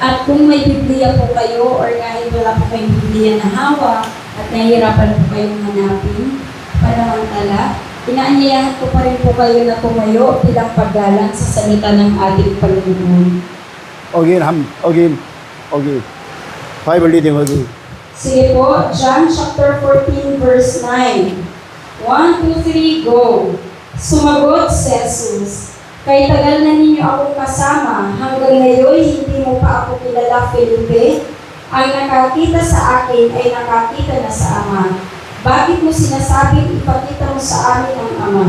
At kung may Biblia po kayo or kahit wala po kayong Biblia na hawak at nahihirapan po kayong hanapin, panamantala, inaanyayahan ko pa rin po kayo na tumayo bilang paggalang sa salita ng ating Panginoon. Again. Bible reading again. Sige po, John chapter 14 verse 9. 1, 2, 3, go! Sumagot si Jesus, "Kay tagal na ninyo akong kasama, hanggang ngayon hindi mo pa ako kilala, Felipe. Ang nakakita sa akin ay nakakita na sa Ama. Bakit mo sinasabing ipakita mo sa amin ang Ama?"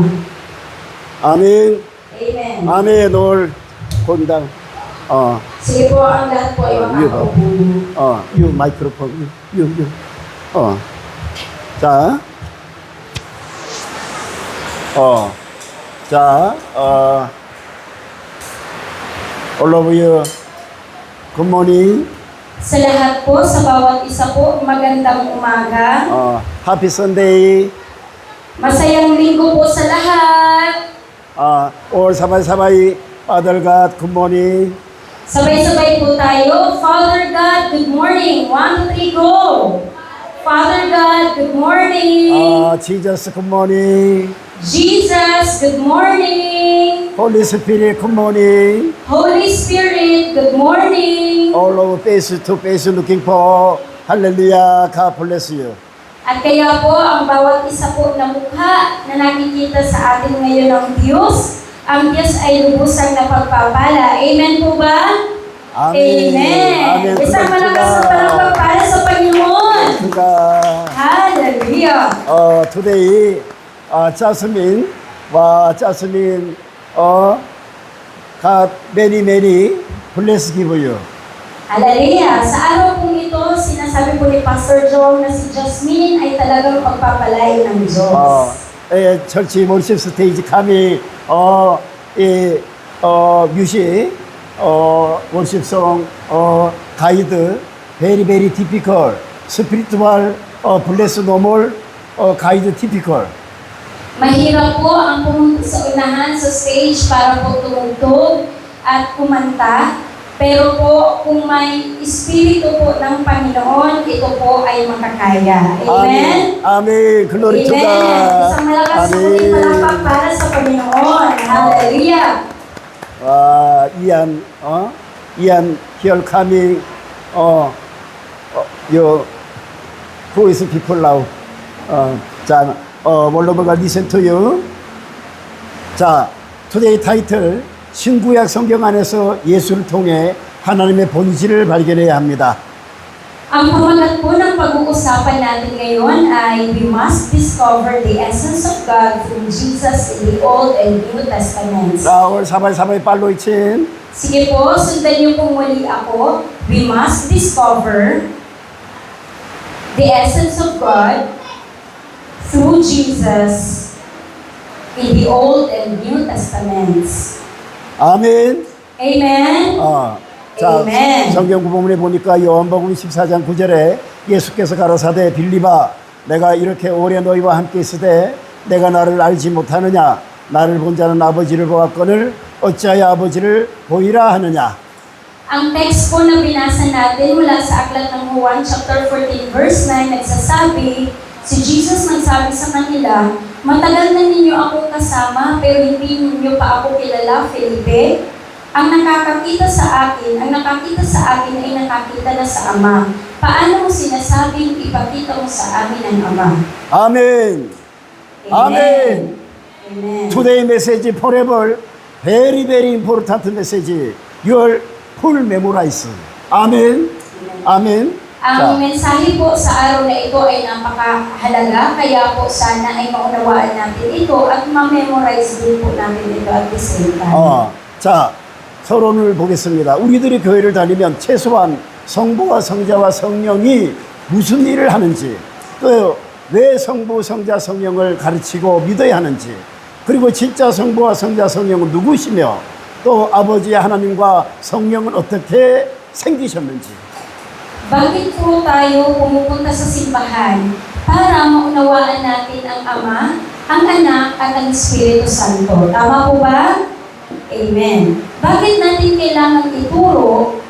Amen. Amen. Amen. All kon당. Sige po, ang lahat po ay makakaupo na. You microphone. You. 자. All of you, good morning. Sa lahat po, sa bawat isa po, magandang umaga. Happy Sunday. Masayang linggo po sa lahat. All sabay-sabay, Father God, good morning. Sabay-sabay po tayo. Father God, good morning. 1, 2, 3, go! Father God, good morning. Jesus, good morning. Jesus, good morning. Holy Spirit, good morning. Holy Spirit, good morning. All of face to face looking for. Hallelujah, God bless you. At kaya po, ang bawat isa po na mukha na nakikita sa atin ngayon ng Diyos, ang Diyos ay lubusang napagpapala. Amen po ba? Amen. Amen. Isang malakas na pagpapala sa Panginoon. Hallelujah. Today, Jasmine, got many bless give you. Hallelujah. Sa araw pong ito, sinasabi po ni Pastor Joel na si Jasmine ay talagang pagpapalain ng Diyos. 철치 worship stage kami 뮤직 worship song guide very difficult spiritual bless normal guide typical. Mahirap po ang pumunta sa unahan sa stage para po tumugtog at kumanta. Pero po, kung may espiritu po ng Panginoon, ito po ay makakaya. Amen? Amen. Glory to God. Isang malakas na muling palakpak para sa Panginoon. Hallelujah. Ian here coming. Who is people now? 자, 몰로버가 listen to you. 자, today title. 신구약 성경 안에서 예수를 통해 하나님의 본질을 발견해야 합니다. Ang pamagat po ng pag-uusapan natin ngayon ay we must discover the essence of God through Jesus in the Old and New Testaments. 자, 오늘 사바이 팔로 이친. Sige po, sundan niyo po muli ako. We must discover the essence of God through Jesus in the Old and New Testaments. 아멘. Amen. 자, Amen. 성경 구본문에 보니까 요한복음 14장 9절에 예수께서 가라사대 빌립아 내가 이렇게 오래 너희와 함께 있으되 내가 나를 알지 못하느냐 나를 본 자는 아버지를 보았거늘 어찌하여 아버지를 보이라 하느냐. Ang text po na binasa natin mula sa aklat ng Juan chapter 14 verse 9 nagsasabi, si Jesus nagsabi sa kanila, "Matagal na ninyo akong kasama pero hindi ninyo pa ako kilala, Felipe. Ang nakakita sa akin ay nakakita na sa Ama. Paano mo sinasabing ipakita mo sa amin ang Ama?" 아멘. 아멘. Amen. Today message forever very important message. Your full memorize. 아멘. 아멘. Ang mensahe po sa araw na ito ay napakahalaga, kaya po sana ay maunawaan natin ito at ma-memorize din po natin ito at the same time. 자, 서론을 보겠습니다. 우리들이 교회를 다니면 최소한 성부와 성자와 성령이 무슨 일을 하는지, 또 왜 성부, 성자, 성령을 가르치고 믿어야 하는지, 그리고 진짜 성부와 성자, 성령은 누구시며, 또 아버지 하나님과 성령은 어떻게 생기셨는지. Bakit po tayo pumupunta sa simbahan? Para maunawaan natin ang Ama, ang Anak, at ang Espiritu Santo. Tama po ba? Amen. Bakit natin kailangan ituro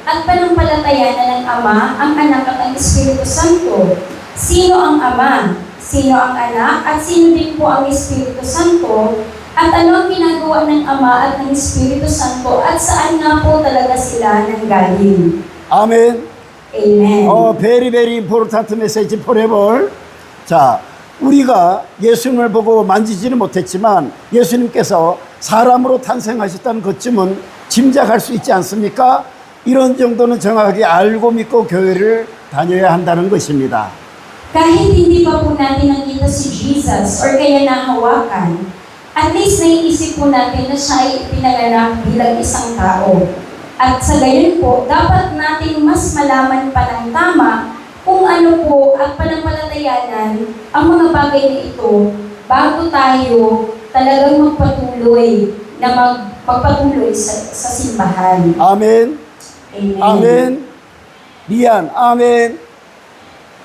pinamamagitan ng Ama, ang Anak at ang Espiritu Santo. Sino ang Ama? Sino ang Anak? At sino din po ang Espiritu Santo? At ano ang ginagawa ng Ama at ng Espiritu Santo? At saan nga po talaga sila nanggaling? 아멘. Amen. very very important message forever. 자, 우리가 예수님을 보고 만지지는 못했지만 예수님께서 사람으로 탄생하셨다는 것쯤은 짐작할 수 있지 않습니까? 이런 정도는 정확하게 알고 믿고 교회를 다녀야 한다는 것입니다. Kahit hindi pa po natin nakita si Jesus or kaya nahawakan, at least naiisip po natin na siya ay ipinanganak bilang isang tao. At sa gayon po, dapat natin mas malaman pa ng tama kung ano po at panampalatayanan ang mga bagay na ito bago tayo talagang magpatuloy na magpatuloy sa simbahan. 아멘. Amen. 아멘. 리안, 아멘.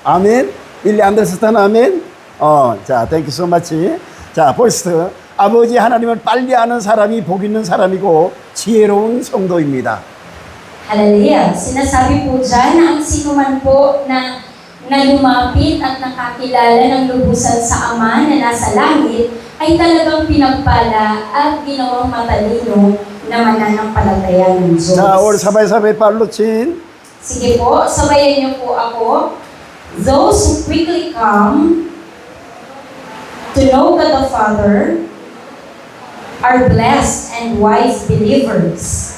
아멘. Really understand? 아멘. 자, thank you so much. 자, first, 아버지 하나님을 빨리 아는 사람이 복 있는 사람이고 지혜로운 성도입니다. Hallelujah. Sinasabi po dyan na ang sino man po na lumapit at nakakilala ng lubusan sa Ama na nasa langit ay talagang pinagpala at ginawang matalino na mananampalataya ng Diyos. 자, 오늘 사바이 팔로친. Sige po, sabayan niyo po ako. Those who quickly come to know God the Father are blessed and wise believers.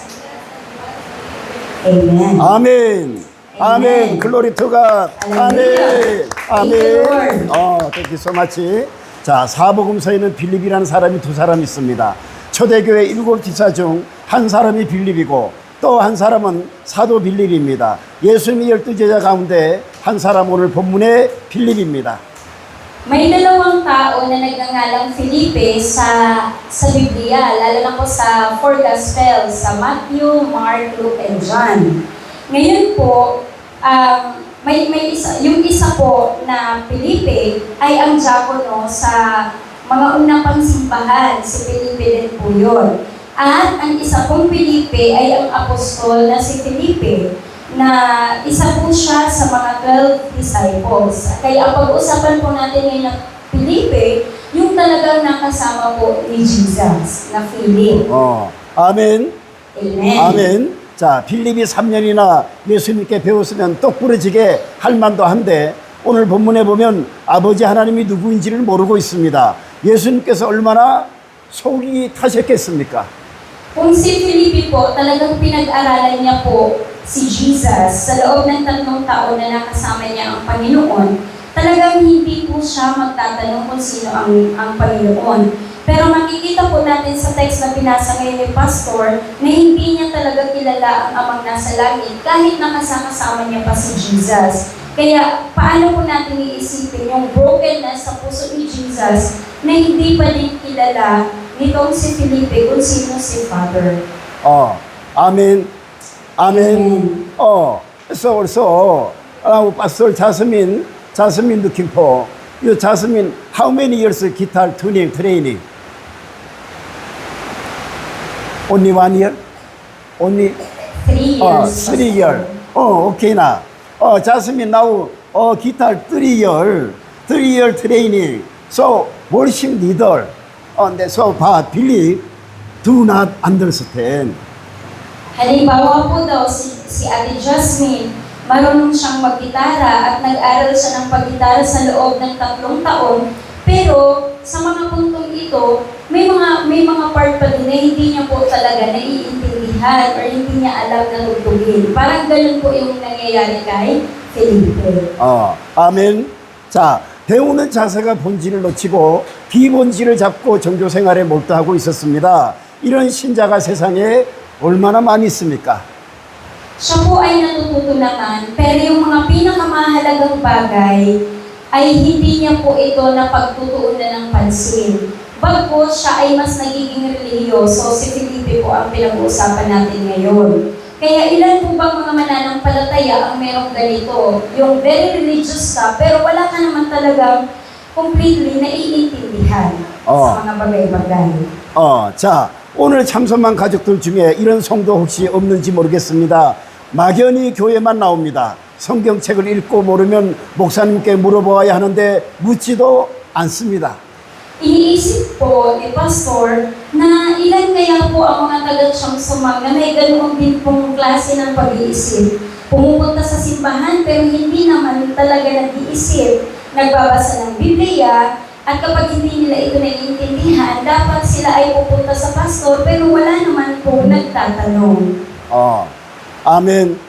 Amen. 아멘. 아멘. 글로리 투 갓. 아멘. 아멘. thank you so much. 자, 사복음서에는 빌립이라는 사람이 두 사람 있습니다. 초대교회 7지사 중 한 사람이 빌립이고 또 한 사람은 사도 빌립입니다. 예수님의 12제자 가운데 한 사람 오늘 본문의 빌립입니다. May dalawang tao na nagngangalang Felipe sa Biblia, lalo na po sa four Gospels, sa Matthew, Mark, Luke, and John. Ngayon po, yung isa po na Felipe ay ang diakono sa mga unang pang simbahan, si Felipe din po yun. At ang isa pong Felipe ay ang apostol na si Felipe, na isa po siya sa mga 12 disciples. Kaya ang pag-usapan po natin ngayon ng Felipe, yung talagang nakasama po ni Jesus, na Philip. 아멘. Amen. 아멘. 자, 빌립이 3년이나 예수님께 배웠으면 똑부러지게 할 만도 한데 오늘 본문에 보면 아버지 하나님이 누구인지를 모르고 있습니다. 예수님께서 얼마나 속이 타셨겠습니까? Kung si Felipe po, talagang pinag-aralan niya po si Jesus sa loob ng 3 taon na nakasama niya ang Panginoon, talagang hindi po siya magtatanong kung sino ang Panginoon. Pero makikita po natin sa text na binasa ngayon ni Pastor na hindi niya talaga kilala ang Amang nasa langit kahit nakasama niya pa si Jesus. Kaya paano po natin iisipin yung brokenness sa puso ni Jesus na hindi pa din kilala nitong si Felipe kung sino si Father. 아멘. 아멘. So also, Pastor Jasmine looking for you. Jasmine, how many years guitar tuning training? Only 1 year? Only 3 years. 3 years. Okay na. Jasmine now guitar 3 year training. So worship leader. So but believe do not understand. Halimbawa po daw, si Ate Jasmine, marunong siyang maggitara at nag-aral siya ng paggitara sa loob ng 3 taon. Pero sa mga puntong ito, may mga part pa din na hindi niya po talaga naiintindihan or hindi niya alam na tugtugin. Parang ganun po yung nangyayari kay Felipe. 아멘. 자, 배우는 자세가 본질을 놓치고 비본질을 잡고 종교 생활에 몰두하고 있었습니다. 이런 신자가 세상에 얼마나 많이 있습니까? Siya po ay natututo naman, pero yung mga pinakamahalagang bagay ay hindi niya po ito napagtutuunan ng pansin. Bagkus siya ay mas nagiging relihiyoso. Si Felipe po ang pinag-uusapan natin ngayon. Kaya ilan po bang mga mananampalataya ang merong ganito? Yung very religious ka, pero wala ka naman talagang completely naiintindihan sa mga bagay-bagay. 자, 오늘 참석한 가족들 중에 이런 성도 혹시 없는지 모르겠습니다. 막연히 교회만 나옵니다. 성경책을 읽고 모르면 목사님께 물어보아야 하는데 묻지도 않습니다. Iniisip po ni Pastor na ilan kaya po ang mga taga-Chongsoman na may ganoon din pong klase ng pag-iisip. Pumupunta sa simbahan pero hindi naman talaga nag-iisip, nagbabasa ng Biblia, at kapag hindi nila ito naiintindihan, dapat sila ay pupunta sa pastor pero wala naman po nagtatanong. 아멘.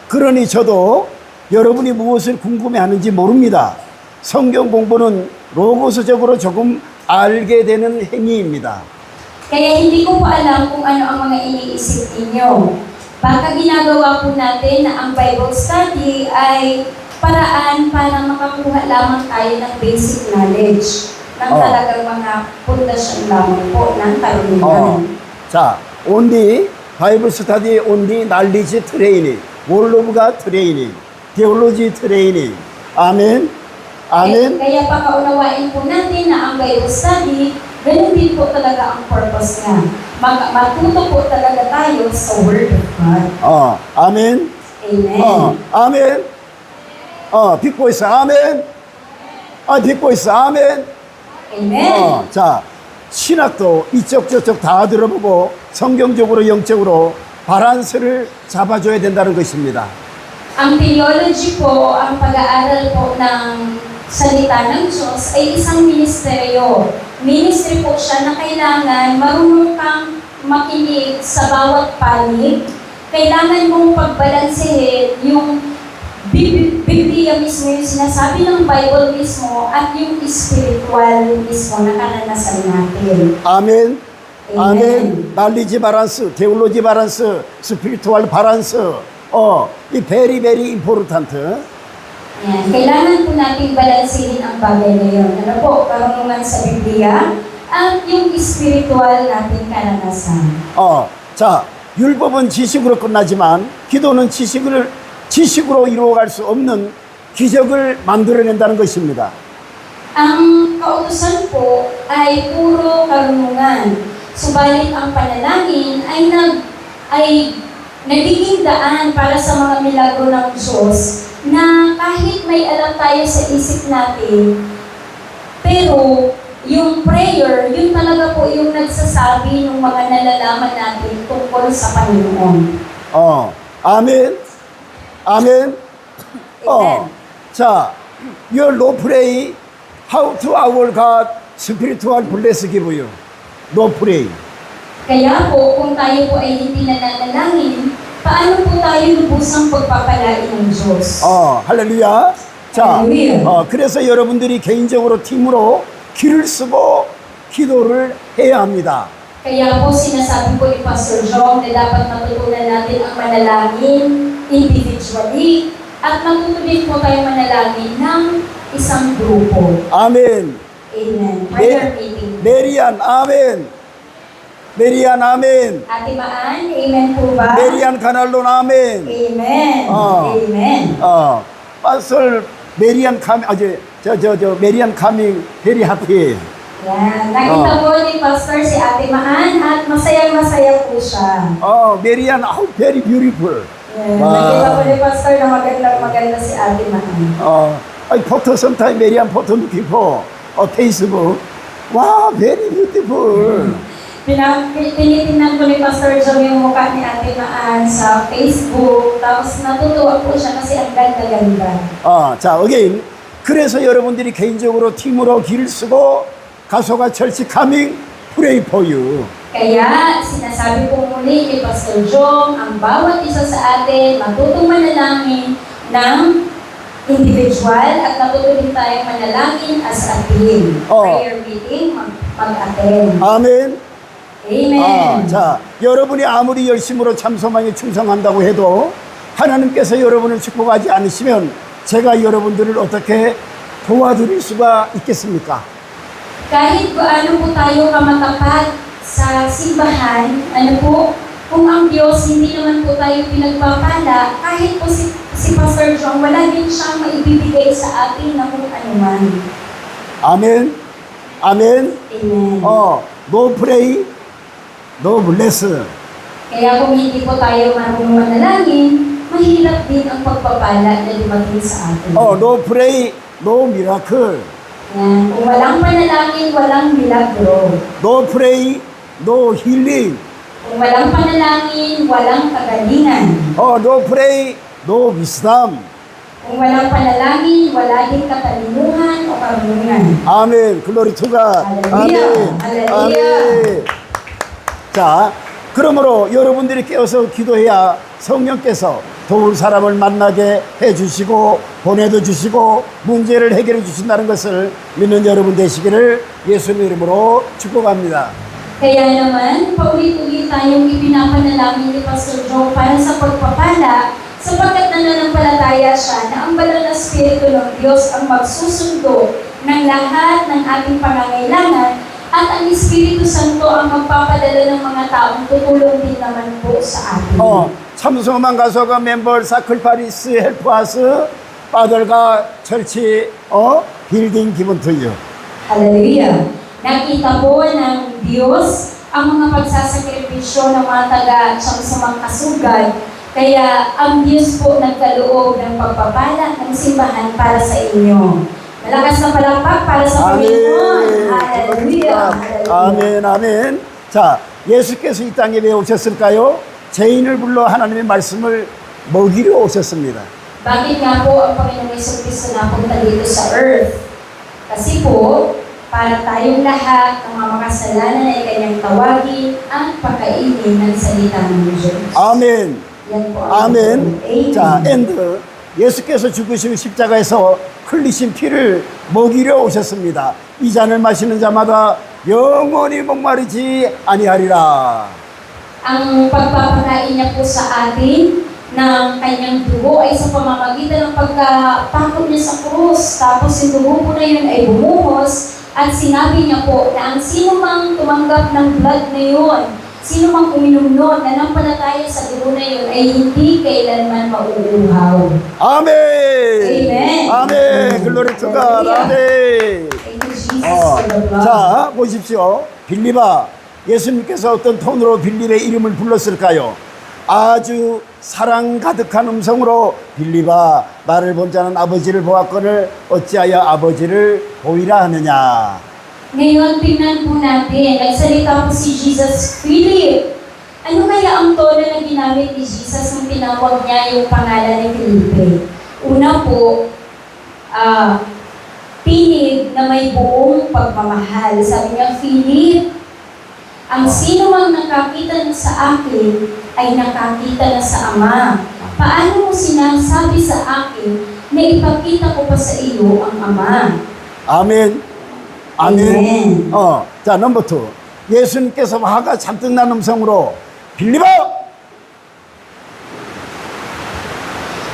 그러니 저도 여러분이 무엇을 궁금해하는지 모릅니다. 성경 공부는 로고스적으로 조금 알게 되는 행위입니다. Kaya hindi ko po alam kung ano ang mga iniisip ninyo. Baka ginagawa po natin na ang Bible study ay paraan para makakuha lamang tayo ng basic knowledge ng talagang mga pundasyon lamang po ng karunungan. 자, only 바이블 스터디 only knowledge training, word of God training, theology training. 아멘. 아멘. Kaya pakaunawain po natin na ang Bible study, ganun din po talaga ang purpose niya. Matuto po talaga tayo sa Word of God. 아멘. Amen. 아멘. 듣고 있어. 아멘. 듣고 있어. 아멘. Amen. 자, 신학도 이쪽 저쪽 다 들어보고 성경적으로 영적으로 바란스를 잡아줘야 된다는 것입니다. Ang theology po, ang pag-aaral po ng salita ng Diyos ay isang ministeryo. Ministry po siya na kailangan marunong kang makinig sa bawat panig. Kailangan mong pagbalansehin yung Biblia mismo, yung sinasabi ng Bible mismo, at yung spiritual mismo na karanasan natin. 아멘. Amen. 아멘. 날리지 바란스, 테올로지 바란스, 스피리투얼 바란스. 이 very very important. Yan. Kailangan po natin balansehin ang bagay na yun. Ano po, karunungan sa Biblia at yung spiritual nating karanasan. 자, 율법은 지식으로 끝나지만 기도는 지식으로 이루어갈 수 없는 기적을 만들어낸다는 것입니다. Ang kautusan po ay puro karunungan. Subalit ang panalangin ay nagiging daan para sa mga milagro ng Diyos na kahit may alam tayo sa isip natin, pero yung prayer, yun talaga po yung nagsasabi ng mga nalalaman natin tungkol sa Panginoon. 아멘. 아멘. Amen. 자, your no pray how to our God spiritual bless give you. No pray. Kaya po, kung tayo po ay hindi nananalangin, paano po tayo lubusang pagpapalain ng Diyos? 할렐루야. 자, 할렐루야. 그래서 여러분들이 개인적으로 팀으로 길을 쓰고 기도를 해야 합니다. Kaya po sinasabi po ni Pastor John na dapat matutunan natin ang manalangin individually at matutunan po tayo manalangin ng isang grupo. 아멘. Amen. Prayer meeting. 메리안 아멘. 메리안 아멘. Ate Maan, amen po ba? 메리안 카날론 아멘. Amen. 어. Amen. 파스터 메리안 카밍 저 메리안 카밍 베리 하피. Yan. Nakita po ni Pastor si Ate Maan at masayang-masaya po siya. 메리안 베리 뷰티풀. Yan. Wow. Nakita po ni Pastor na maganda si Ate Maan. 포토 sometimes 메리안 포토 looking for 페이스북. 와, 베리 뷰티풀. Tinitingnan ko ni Pastor John yung mukha ni Ate Maan sa Facebook. Tapos natutuwa po siya kasi ang ganda-ganda. 자, again. 그래서 여러분들이 개인적으로 팀으로 길을 쓰고 가소가 철치 coming pray for you. Kaya sinasabi ko muli ni Pastor John, ang bawat isa sa atin matutong manalangin ng individual at matutunin tayong manalangin as a team. Prayer meeting, mag-attend. 아멘. Amen. 자, 여러분이 아무리 열심으로 참소망에 충성한다고 해도 하나님께서 여러분을 축복하지 않으시면 제가 여러분들을 어떻게 도와드릴 수가 있겠습니까? Kahit gaano po tayo kamatapat sa simbahan, ano po, kung ang Diyos hindi naman po tayo pinagpapala, kahit po si Pastor John, wala din siyang maibibigay sa atin na kung ano man. 아멘. 아멘. Amen. No pray, no bless. Kaya kung hindi po tayo marunong manalangin, din ang pagpapala na dumating sa atin. No pray, no miracle. Yan. Kung walang panalangin, walang milagro. No pray, no healing. Kung walang panalangin, walang kagalingan. No pray, no wisdom. Kung walang panalangin, wala din katalinuhan o karunungan. 아멘. Glory to God. Hallelujah. 아멘. Hallelujah. 아멘. 자, 그러므로 여러분들이 깨어서 기도해야 성령께서 도울 사람을 만나게 해주시고 보내도 주시고 문제를 해결해 주신다는 것을 믿는 여러분 되시기를 예수님 이름으로 축복합니다. Kaya naman, paulit-ulit tayong ipinapanalangin ni Pastor Joe para sa pagpapala sapagkat nananampalataya siya na ang banal na Espiritu ng Diyos ang magsusundo ng lahat ng ating pangangailangan at ang Espiritu Santo ang magpapadala ng mga taong tutulong din naman po sa atin. 참소만 가서가 멤버 사클파리스 헬프하스 빠들과 철치 빌딩 기분 투유. Hallelujah! Nakita po ng Diyos ang mga pagsasakripisyo ng mga taga-tsamsamang kasugad. Kaya ang Diyos po nagkaloob ng pagpapala ng simbahan para sa inyo. Malakas na palakpak para sa Panginoon. Hallelujah! 아멘, 아멘. 자, 예수께서 이 땅에 왜 오셨을까요? 죄인을 불러 하나님의 말씀을 먹이려 오셨습니다. Bakit nga po ang Panginoong Jesucristo napunta dito sa earth? Kasi po, para tayong lahat ng mga makasalanan ay kanyang tawagin at pakainin ng salita ng Diyos. 아멘. Yan po ang 아멘. Amen. 자, 엔드. 예수께서 죽으시고 십자가에서 흘리신 피를 먹이려 오셨습니다. 이 잔을 마시는 자마다 영원히 목마르지 아니하리라. Ang pagpapakain niya po sa atin ng kanyang dugo ay sa pamamagitan ng pagkapakot niya sa krus. Tapos yung dugo po na yun ay bumuhos at sinabi niya po na ang sino mang tumanggap ng blood na yun, sino mang uminom nun, nanampalataya sa dugo na yun ay hindi kailanman mauuhaw. 아멘. Amen. 아멘. 글로리 투 갓. 아멘. Thank you, Jesus, for the blood. 자, 보십시오. 빌립아, 예수님께서 어떤 톤으로 빌립의 이름을 불렀을까요? 아주 사랑 가득한 음성으로 빌립아, 나를 본 자는 아버지를 보았거늘 어찌하여 아버지를 보이라 하느냐. Ngayon, tingnan po natin, nagsalita po si Jesus, Philip. Ano kaya ang tono na ginamit ni Jesus nung tinawag niya yung pangalan ni Felipe? Una po, tinig na may buong pagmamahal. Sabi niya, Philip, ang sino mang nakakita na sa akin ay nakakita na sa Ama. Paano mo sinasabi sa akin na ipakita ko pa sa iyo ang Ama? 아멘. 아멘. 자, 넘버 2. 예수님께서 화가 잔뜩 난 음성으로 빌립아!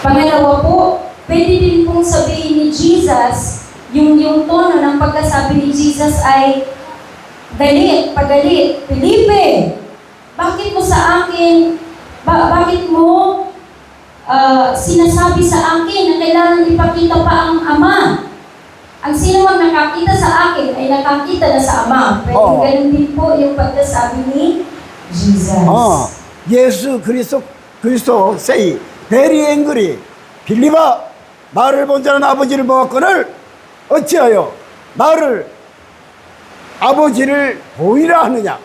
Pangalawa po, pwede din pong sabihin ni Jesus, yung tono ng pagkasabi ni Jesus ay galit, pagalit. Felipe, bakit mo sa akin, bakit mo sinasabi sa akin na kailangan ipakita pa ang Ama? Ang sino mang nakakita sa akin ay nakakita na sa Ama. Pero ganun din po yung pagkasabi ni Jesus. 예수 그리스도 say very angry. 빌립아, 나를 본 자는 아버지를 보았거늘 어찌하여 나를 아버지를 보이라 하느냐.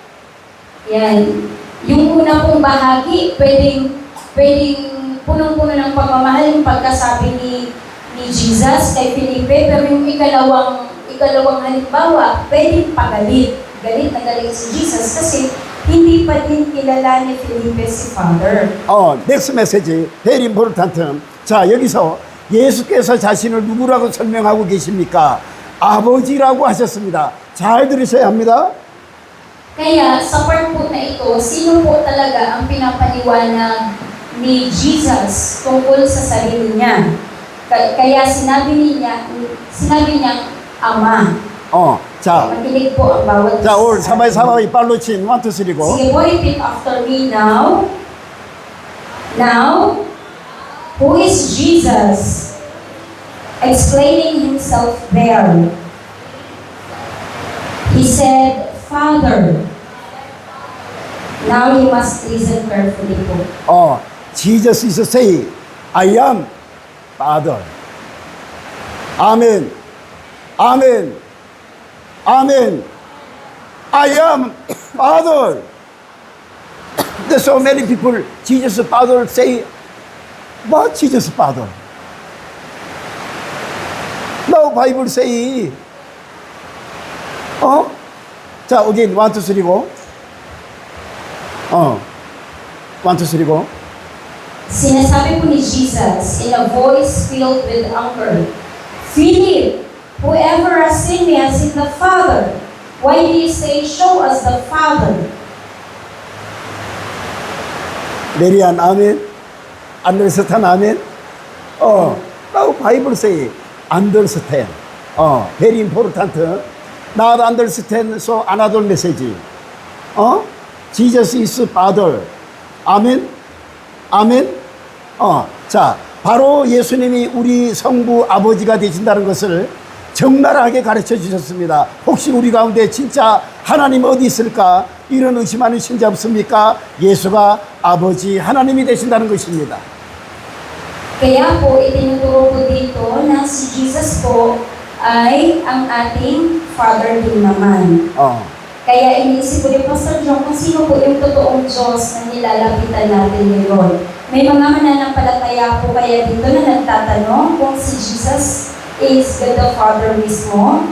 Yan. Yung una pong bahagi, pwedeng punong-puno ng pagmamahal yung pagkasabi ni Jesus kay Felipe, pero yung ikalawang halimbawa, pwedeng pagalit. Galit na galit si Jesus kasi hindi pa din kilala ni Felipe si Father. next message, very important. 자, 여기서 예수께서 자신을 누구라고 설명하고 계십니까? 아버지라고 하셨습니다. 잘 들으셔야 합니다. Kaya sa part po na ito, sino po talaga ang pinapaliwanag ni Jesus tungkol sa sarili niya? Kaya sinabi niyang Ama. 자, Makinig po ang bawat 자, 올 isa. 사바이 팔로친 1, 2, 3 고. Sige po, repeat after me now. Now, who is Jesus? Explaining himself there. He said, Father. Now you must listen carefully po. Jesus is say, I am Father. 아멘. 아멘. 아멘. I am Father. There's so many people, Jesus Father say, what Jesus Father? No Bible say. 자, again, 1, 2, 3, go. 1, 2, 3, go. Sinasabi po ni Jesus in a voice filled with anger, Philip, whoever has seen me has seen the Father. Why do you say, show us the Father? 메리안, 아멘. Understand, 아멘. Now Bible say, understand. Very important. Not understand, so another message. Jesus is Father. 아멘. 아멘. 자, 바로 예수님이 우리 성부 아버지가 되신다는 것을 적나라하게 가르쳐 주셨습니다. 혹시 우리 가운데 진짜 하나님 어디 있을까? 이런 의심하는 신자 없습니까? 예수가 아버지 하나님이 되신다는 것입니다. Kaya po, itinuturo po dito na si Jesus po ay ang ating Father din naman. Kaya iniisip po ni Pastor John kung sino po yung totoong Diyos na nilalapitan natin ngayon. May mga mananampalataya po kaya dito na nagtatanong kung si Jesus is God the Father mismo.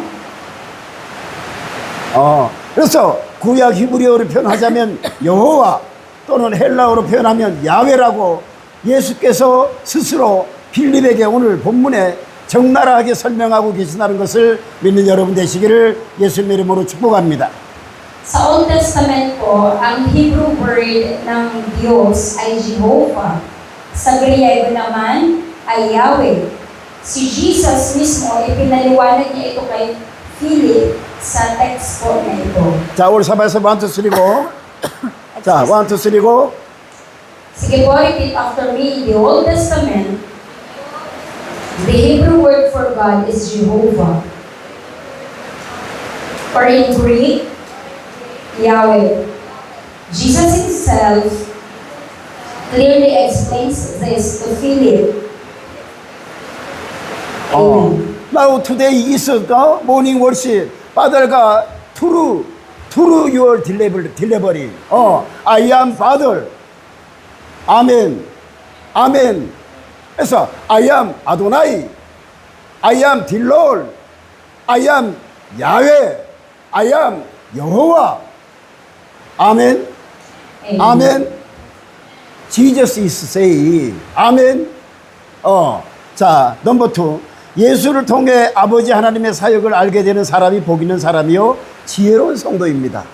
그래서 구약 히브리어로 표현하자면 여호와 또는 헬라어로 표현하면 야훼라고 예수께서 스스로 빌립에게 오늘 본문에 적나라하게 설명하고 계신다는 것을 믿는 여러분 되시기를 예수님 이름으로 축복합니다. Sa Old Testament po, ang Hebrew word ng Diyos ay Jehovah. Sa Griego naman ay Yahweh. Si Jesus mismo, ipinaliwanag niya ito kay Philip sa text po na ito. 자, 오늘 사바에서 1, 2, 3, go. 자, 1, 2, 3, go. Sige po, repeat after me. In the Old Testament, the Hebrew word for God is Jehovah. Or in Greek, Yahweh. Jesus himself clearly explains this to Philip. Amen. Now today is the morning worship. Father God, through your delivery. I am Father. 아멘. 아멘. 그래서 I am Adonai. I am the Lord. I am Yahweh. I am 여호와. 아멘. 아멘. Jesus is say. 아멘. 자, 넘버 2. 예수를 통해 아버지 하나님의 사역을 알게 되는 사람이 복 있는 사람이요 지혜로운 성도입니다.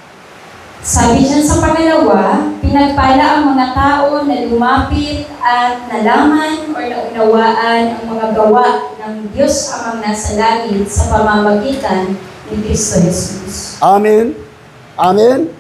Sabi dyan sa pangalawa, pinagpala ang mga tao na lumapit at nalaman o naunawaan ang mga gawa ng Diyos amang nasa langit sa pamamagitan ni Kristo Jesus. 아멘. 아멘.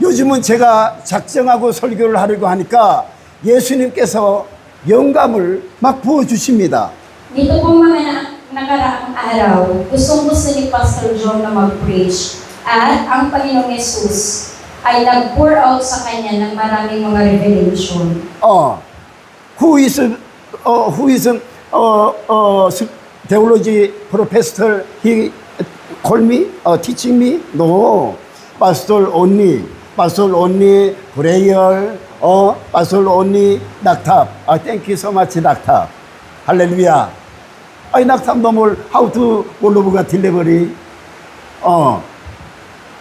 요즘은 제가 작정하고 설교를 하려고 하니까 예수님께서 영감을 막 부어주십니다. Dito po mga nakaraang araw, gustong-gusto ni Pastor John na mag-preach at ang Panginoong Yesus ay nag-pour out sa kanya ng maraming mga revelation. Who is theology professor? He call me, teaching me? No. Pastor only prayer. Pastor only 낙탑. Thank you so much, 낙탑. 할렐루야. 낙탑 너물 how to 올로브가 딜레버리.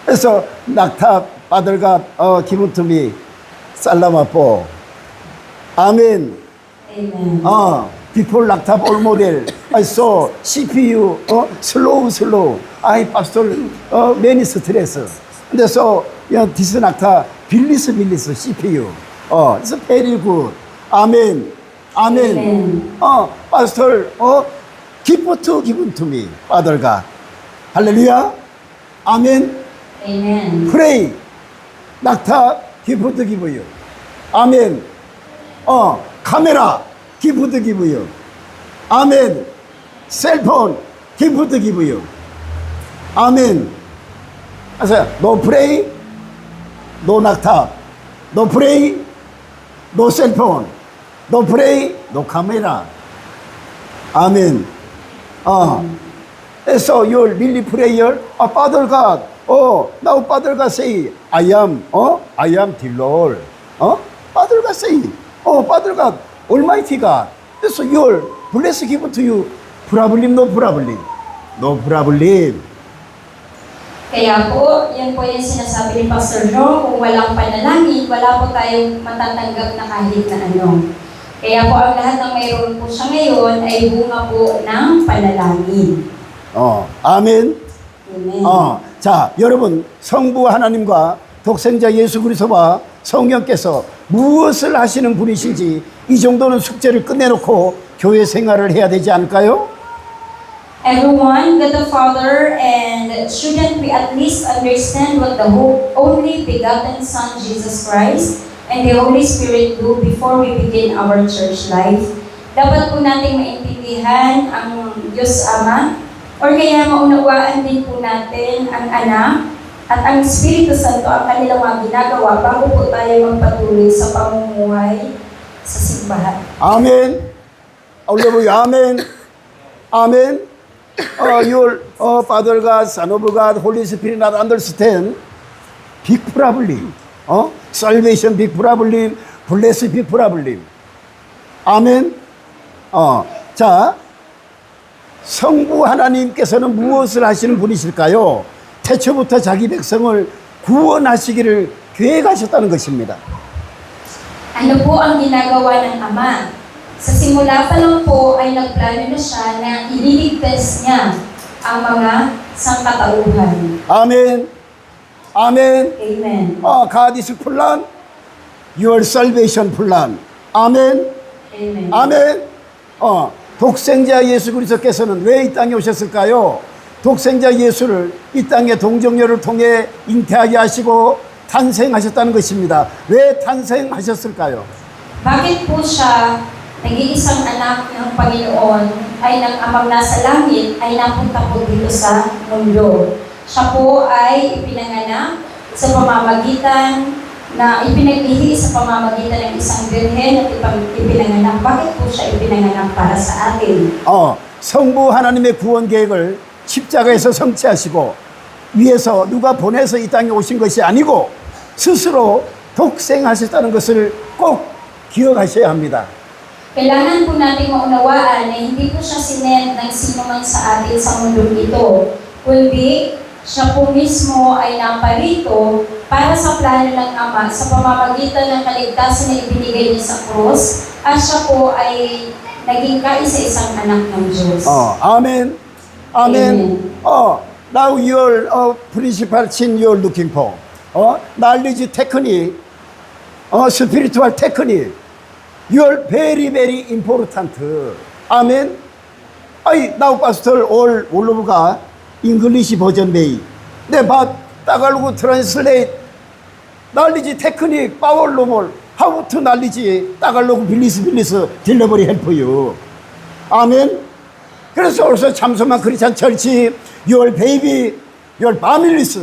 그래서 낙탑 아들과 given to me 살라마포. 아멘. Amen. Before 낙탑 올 모델 I saw CPU slow. I pastor many stress. 그래서 this 낙탑 빌리스 CPU. It's very good. 아멘. 아멘. pastor given to me Father God. 할렐루야. 아멘. Amen. Pray. 낙타 give you. 아멘. 카메라 give you. 아멘. 셀폰 give you. 아멘. 그래서 no pray, no 낙타, no pray, no 셀폰, No pray, no camera. Amen. So your really prayer, Father God. Now Father God say, I am the Lord. Father God say, Father God, Almighty God. So your blessing given to you, problem, no problem. No problem. Kaya po, yan po yung sinasabi ni Pastor Joe, kung walang panalangin, wala po tayong matatanggap na kahit na ano. Kaya po ang lahat ng mayroon po siya ngayon ay bunga po ng panalangin. 아멘. Amen. 자, 여러분, 성부 하나님과 독생자 예수 그리스도와 성령께서 무엇을 하시는 분이신지 이 정도는 숙제를 끝내놓고 교회 생활을 해야 되지 않을까요? Everyone, God the Father, and shouldn't we at least understand what the only begotten Son, Jesus Christ, and the Holy Spirit do before we begin our church life? Dapat po natin maintindihan ang Diyos Ama, or kaya maunawaan din po natin ang Anak at ang Espiritu Santo ang kanilang mga ginagawa bago po tayo magpatuloy sa pamumuhay sa simbahan. 아멘. 할렐루야. 아멘. 아멘. Your Father God, Son of God, Holy Spirit not understand big problem. Salvation big problem, blessing big problem. 아멘. 자, 성부 하나님께서는 무엇을 하시는 분이실까요? 태초부터 자기 백성을 구원하시기를 계획하셨다는 것입니다. Ano po ang ginagawa ng Ama? Sa simula pa lang po ay nagplano na siya na ililigtas niya ang mga sangkatauhan. 아멘. 아멘. Amen. God is plan, your salvation plan. 아멘. Amen. 아멘. 독생자 예수 그리스도께서는 왜 이 땅에 오셨을까요? 독생자 예수를 이 땅의 동정녀를 통해 잉태하게 하시고 탄생하셨다는 것입니다. 왜 탄생하셨을까요? Bakit po siya nag-iisang anak ng Panginoon ay ng amang nasa langit ay napunta po dito sa mundo? Siya po ay ipinanganak sa pamamagitan na ipinaglihi sa pamamagitan ng isang birhen at ipinanganak. Bakit po siya ipinanganak para sa atin? 성부 하나님의 구원 계획을 십자가에서 성취하시고 위에서 누가 보내서 이 땅에 오신 것이 아니고 스스로 독생하셨다는 것을 꼭 기억하셔야 합니다. Kailangan po natin maunawaan na hindi po siya sinend ng sino man sa atin sa mundong ito, kundi siya po mismo ay naparito para sa plano ng Ama sa pamamagitan ng kaligtasan na ibinigay niya sa krus at siya po ay naging kaisa-isang anak ng Diyos. 아멘. 아멘. Now your principal thing you're looking for. knowledge technique, spiritual technique. You're very, very important. Amen. Now, Pastor, all of us, English version may. But Tagalog translate knowledge technique, power level, how to knowledge Tagalog 빌리스 delivery help you. Amen. 그래서 also 참소만 크리스찬 철치, your baby, your families,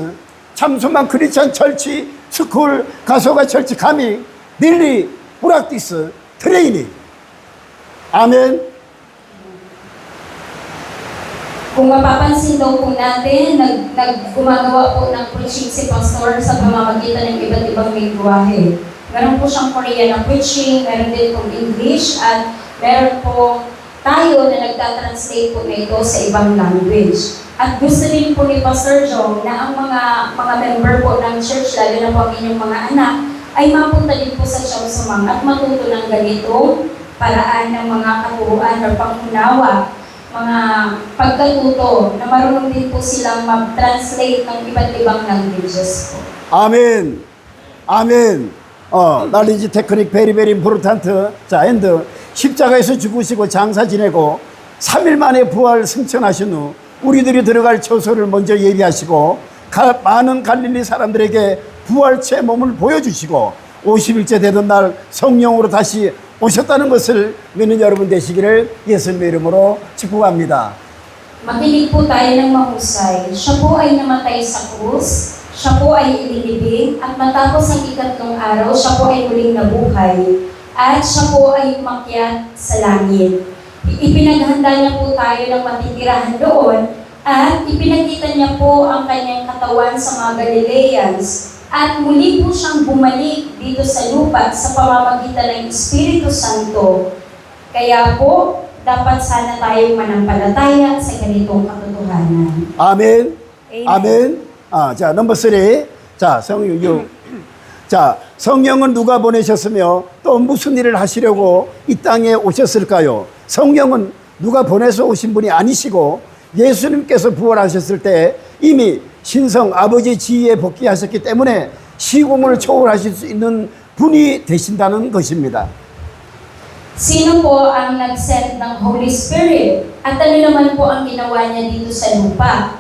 참소만 크리스찬 철치, 스쿨, 가소가 철치 가미, 닐리, 프락티스, 트레이닝. 아멘. Kung mapapansin daw po natin, gumagawa po ng preaching si Pastor sa pamamagitan ng iba't ibang lingwahe. Meron po siyang Korean na preaching, meron din pong English, at meron po tayo na nagtatranslate po nito sa ibang language. At gusto din po ni Pastor Jong na ang mga member po ng church, lalo na po ang inyong mga anak, ay mapunta din po sa Chaosumang at matuto ng ganitong paraan ng mga katuruan o pangunawa, mga pagkatuto na marunong din po silang mag-translate ng iba't ibang languages po. 아멘. 아멘. knowledge technique very, very important. 자, and 십자가에서 죽으시고 장사 지내고 3일 만에 부활 승천하신 후 우리들이 들어갈 처소를 먼저 예비하시고 많은 갈릴리 사람들에게 부활체 몸을 보여주시고 50일째 되던 날 성령으로 다시 오셨다는 것을 믿는 여러분 되시기를 예수님의 이름으로 축복합니다. Makinig po tayo ng mahusay. Siya po ay namatay sa krus, siya po ay ilinibing, at matapos ang ikatlong araw, siya po ay muling nabuhay. at siya po ay umakyat sa langit. Ipinaghanda niya po tayo ng matitirahan doon at ipinakita niya po ang kanyang katawan sa mga Galileans at muli po siyang bumalik dito sa lupa sa pamamagitan ng Espiritu Santo. Kaya po, dapat sana tayong manampalataya sa ganitong katotohanan. 아멘. Amen. 아멘. 자, 넘버 3. 자, 성령은 누가 보내셨으며 또 무슨 일을 하시려고 이 땅에 오셨을까요? 성령은 누가 보내서 오신 분이 아니시고 예수님께서 부활하셨을 때 이미 신성 아버지 지위에 복귀하셨기 때문에 시공을 초월하실 수 있는 분이 되신다는 것입니다. Sino po ang nag-send ng Holy Spirit? At ano naman po ang ginawa niya dito sa lupa?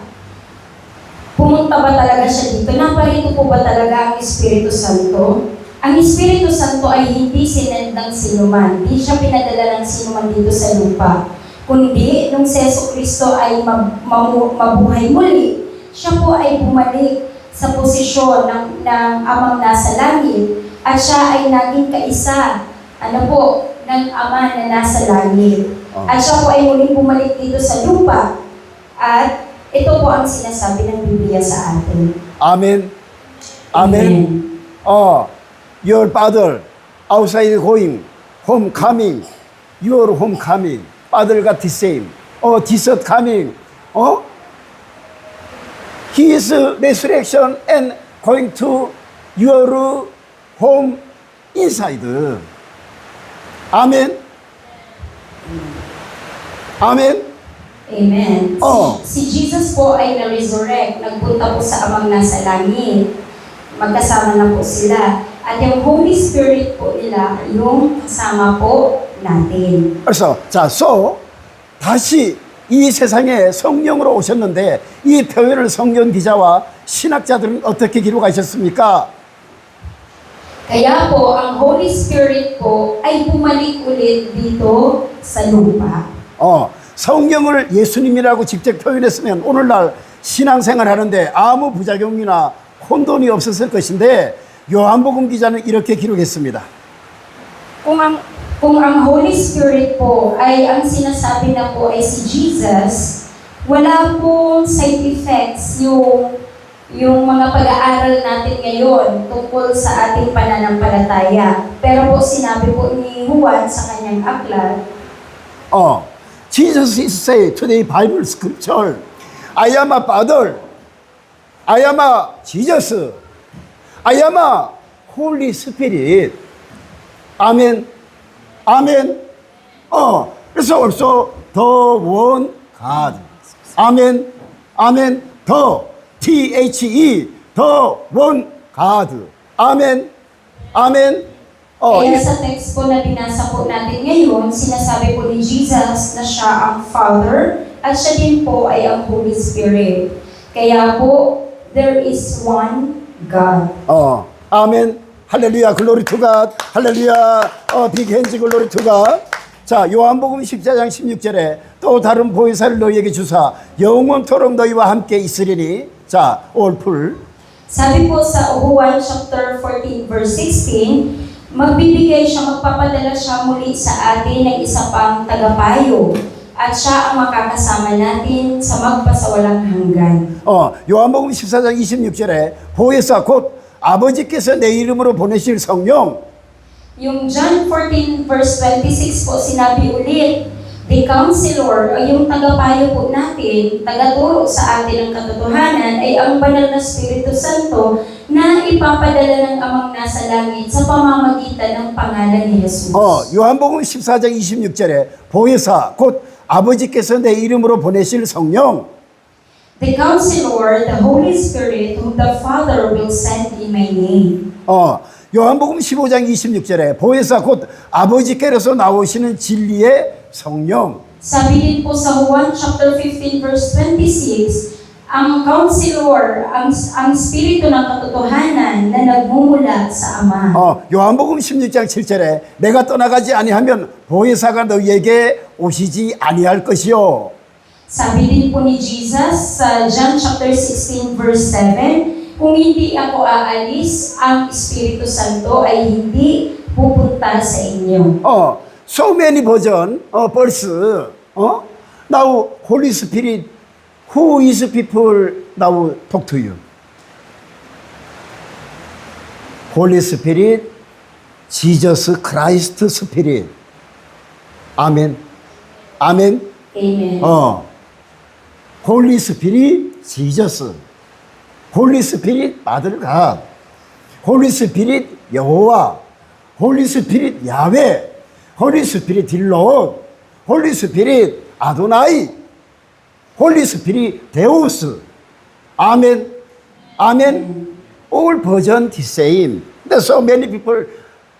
Pumunta ba talaga siya dito? Naparito po ba talaga ang Espiritu Santo? Ang Espiritu Santo ay hindi sinend ng sinuman. Hindi siya pinadala ng sinuman dito sa lupa. Kundi, nung si Jesucristo ay mabuhay muli, siya po ay bumalik sa posisyon ng Amang nasa langit at siya ay naging kaisa ng Ama na nasa langit. At siya po ay muling bumalik dito sa lupa at ito po ang sinasabi ng Biblia sa atin. 아멘. 아멘. Your father outside going, home coming, your home coming. Father got the same. Jesus coming. His resurrection and going to your home inside. 아멘. 아멘. Amen. Oh. Si Jesus po ay na-resurrect. Nagpunta po sa Amang nasa langit. Magkasama na po sila. At yung Holy Spirit po nila, yung kasama po natin. 그래서 다시 이 세상에 성령으로 오셨는데 이 표현을 성경 기자와 신학자들은 어떻게 기록하셨습니까? Kaya po, ang Holy Spirit po ay bumalik ulit dito sa lupa. 성령을 예수님이라고 직접 표현했으면 오늘날 신앙생활 하는데 아무 부작용이나 혼돈이 없었을 것인데 요한복음 기자는 이렇게 기록했습니다. Kung ang Holy Spirit po ay ang sinasabi na po ay si Jesus, wala po side effects yung mga pag-aaral natin ngayon tungkol sa ating pananampalataya. Pero po sinabi po ni Juan sa kanyang aklat, Jesus is say today Bible scripture, I am a Father, I am a Jesus, I am a Holy Spirit. 아멘. 아멘. 그래서 also the one God. 아멘. 아멘. the the one God. 아멘. 아멘. kaya sa text po na binasa po natin ngayon, sinasabi po ni Jesus na siya ang Father at siya din po ay ang Holy Spirit. Kaya po, there is one God. 아멘. 할렐루야. 글로리 투 갓. 할렐루야. 빅 핸즈 글로리 투 갓. 자, 요한복음 14장 16절에 또 다른 보혜사를 너희에게 주사 영원토록 너희와 함께 있으리니. 자, 올풀. Sabi po sa Juan chapter 14 verse 16, magpapadala siya muli sa atin ng isa pang tagapayo at siya ang makakasama natin sa magpasawalang hanggan. 요한복음 14장 26절에 보혜사 곧 아버지께서 내 이름으로 보내실 성령. Yung John 14 verse 26 po sinabi ulit, the counselor, yung tagapayo po natin, tagaturo sa atin ng katotohanan ay ang banal na Espiritu Santo na ipapadala ng Amang nasa langit sa pamamagitan ng pangalan ni Jesus. 요한복음 14장 26절에 보혜사 곧 아버지께서 내 이름으로 보내실 성령. The Counselor, the Holy Spirit, whom the Father will send in my name. 요한복음 15장 26절에 보혜사 곧 아버지께로서 나오시는 진리의 성령. Sabi din po sa Juan chapter 15 verse 26, ang Counselor, ang Espiritu ng katotohanan na nagmumula sa Ama. 요한복음 16장 7절에 내가 떠나가지 아니하면 보혜사가 너희에게 오시지 아니할 것이요. Sabi din po ni Jesus sa John chapter 16 verse 7, kung hindi ako aalis, ang Espiritu Santo ay hindi pupunta sa inyo. So many version, verse, now Holy Spirit, who is people now talk to you? Holy Spirit, Jesus Christ Spirit. 아멘. 아멘. Amen. Holy Spirit, Jesus. Holy Spirit, Mother God. Holy Spirit, 여호와. Holy Spirit, 야훼. Holy Spirit, 딜롯. Holy Spirit, 아도나이. Holy Spirit, 데우스. 아멘. 아멘. All version the same. But so many people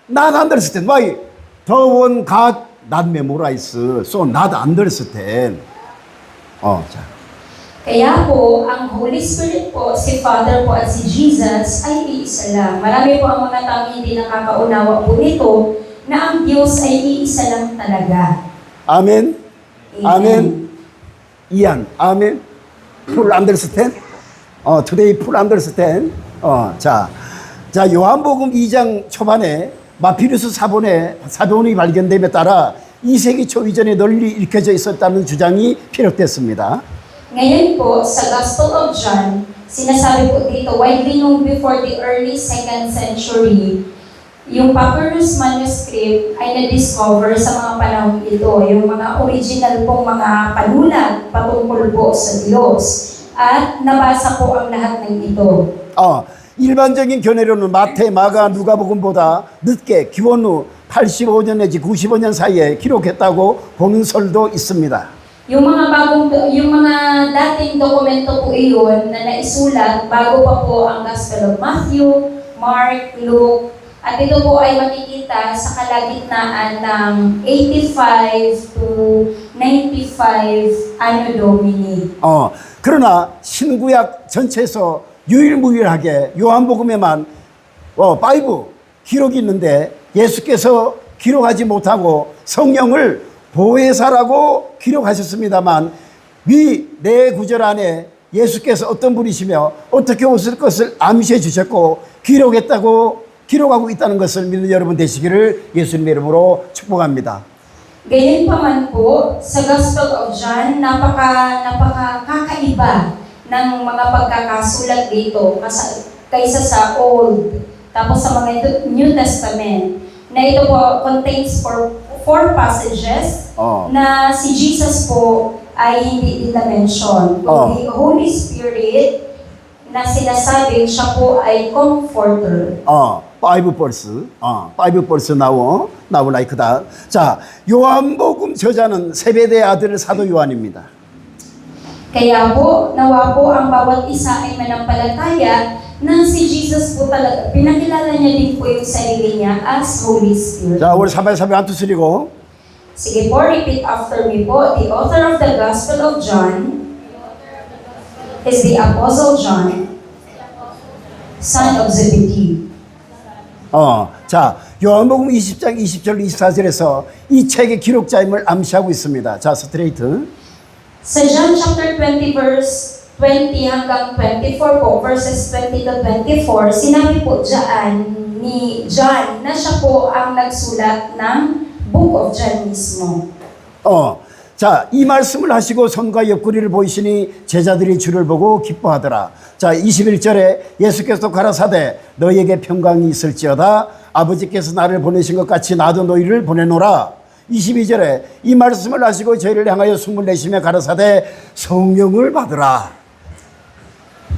not understand. Why? The one God not memorize. So not understand. 자. Kaya po, ang Holy Spirit po, si Father po at si Jesus ay iisa lang. Marami po ang mga taong hindi nakakaunawa po nito na ang Diyos ay iisa lang talaga. Amen. Amen. Ian. Amen. Full understand? Today full understand? 자, 요한복음 2장 초반에 마피루스 사본이 발견됨에 따라 2세기 초 이전에 널리 읽혀져 있었다는 주장이 피력됐습니다. Ngayon po, sa Gospel of John, sinasabi po dito, widely known before the early 2nd century, yung papyrus manuscript ay na-discover sa mga panahon ito, yung mga original pong mga panulat patungkol po sa Diyos. At nabasa po ang lahat ng ito. 일반적인 견해로는 마태, 마가, 누가복음보다 늦게 기원 후 85년 내지 95년 사이에 기록했다고 보는 설도 있습니다. Yung mga dating dokumento po iyon na naisulat bago pa po ang Gospel of Matthew, Mark, Luke, at ito po ay makikita sa kalagitnaan ng 85 to 95 Anno Domini. 그러나 신구약 전체에서 유일무이하게 요한복음에만 5 기록이 있는데 예수께서 기록하지 못하고 성령을 보혜사라고 기록하셨습니다만 위 네 구절 안에 예수께서 어떤 분이시며 어떻게 오실 것을 암시해 주셨고 기록하고 있다는 것을 믿는 여러분 되시기를 예수님의 이름으로 축복합니다. Gayunpaman po, sa Gospel of John, napakakaiba ng mga pagkakasulat dito kaysa sa Old, tapos sa mga New Testament, na ito po contains four passages na si Jesus po ay hindi din na-mention. The Holy Spirit na sinasabing siya po ay comforter. 5 벌스 나올 like that. 자, 요한복음 저자는 세베대의 아들 사도 요한입니다. Kaya po, nawa po ang bawat isa ay manampalataya na si Jesus po talaga, pinakilala niya din po yung sarili niya as Holy Spirit. 자, 우리 사바사비 한투 쓰리고. Sige po, repeat after me po. The author of the Gospel of John is the Apostle John, son of Zebedee. 자, 요한복음 20장 20절 24절에서 이 책의 기록자임을 암시하고 있습니다. 자, 스트레이트. Sa John chapter 20 verse 20 hanggang 24 po, verses 20 to 24, sinabi po dyan ni John na siya po ang nagsulat ng Book of John mismo. 자, 이 말씀을 하시고 손과 옆구리를 보이시니 제자들이 주를 보고 기뻐하더라. 자, 21절에 예수께서 가라사대 너희에게 평강이 있을지어다. 아버지께서 나를 보내신 것 같이 나도 너희를 보내노라. 22절에 이 말씀을 하시고 저희를 향하여 숨을 내쉬며 가라사대 성령을 받으라.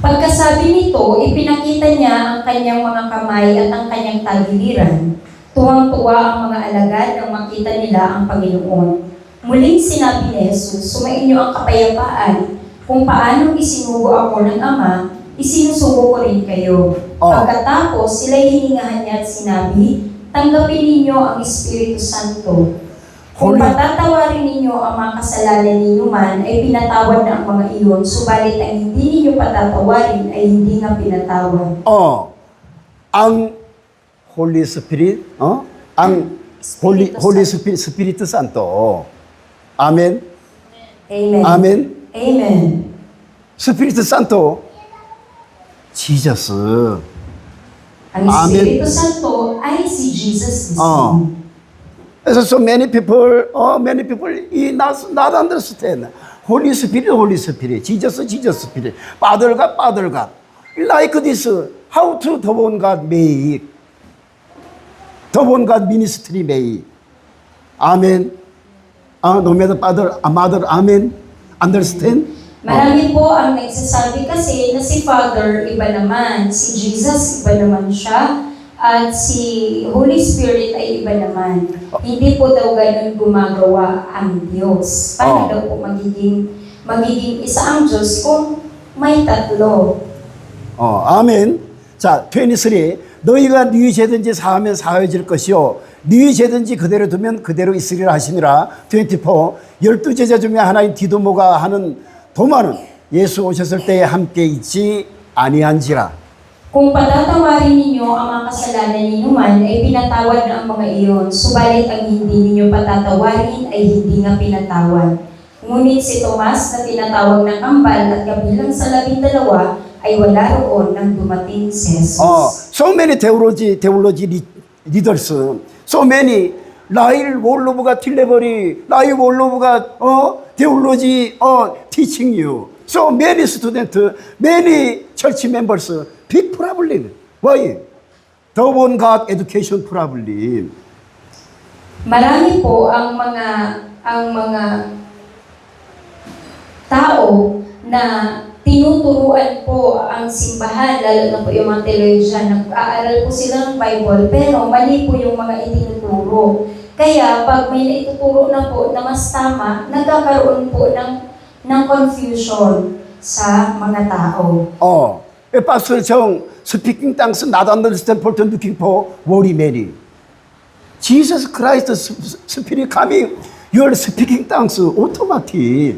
Pagkasabi nito, ipinakita niya ang kanyang mga kamay at ang kanyang tagiliran. Tuwang-tuwa ang mga alagad nang makita nila ang Panginoon. Muling sinabi ni Jesus, sumainyo ang kapayapaan. Kung paanong isinugo ako ng Ama, isinusugo ko rin kayo. Pagkatapos, sila'y hiningahan niya at sinabi, tanggapin ninyo ang Espiritu Santo. Kung patatawarin ninyo ang mga kasalanan ninyo man, ay pinatawad na ang mga iyon, subalit ang hindi ninyo patatawarin ay hindi nga pinatawad. ang Holy Spirit, ang Holy Spirit Santo. 아멘. Amen. 아멘. Amen. 스피리트 산토, 지저스. Ang Espiritu Santo ay si Jesus mismo. So many people not understand. Holy Spirit, Jesus Spirit, Father God. Like this, how to the one God make, the one God ministry make. Amen. No matter Father, Mother, Amen. Understand? Marami po ang nagsasabi kasi na si Father iba naman, si Jesus iba naman siya, at si Holy Spirit ay iba naman. Hindi po daw ganun gumagawa ang Diyos. Paano daw po magiging isa ang Diyos kung may tatlo? 아멘. 자, 23. 너희가 네 죄든지 사하면 사해질 것이요 네 죄든지 그대로 두면 그대로 있으리라 하시니라. 24. 12제자 중에 하나인 디도모가 하는 도마는 예수 오셨을 때에 함께 있지 아니한지라. Kung patatawarin ninyo ang mga kasalanan ninyo man, ay pinatawad na ang mga iyon. Subalit ang hindi ninyo patatawarin ay hindi nga pinatawad. Ngunit si Tomas na tinatawag ng kambal at kabilang sa 12 ay wala roon nang dumating si Jesus. So many theology leaders, so many 라일 월로브가 틸레버리, 라일 월로브가 theology teaching you. So many students, many church members, big problem. Why? The one God education problem. Marami po ang mga tao na tinuturuan po ang simbahan, lalo na po yung mga television, nag-aaral po sila ng Bible, pero mali po yung mga itinuturo. Kaya pag may naituturo na po na mas tama, nagkakaroon po ng confusion sa mga tao. Pastor Chong, speaking tongues not understand for looking for worry many. Jesus Christ Spirit coming, you are speaking tongues automatic.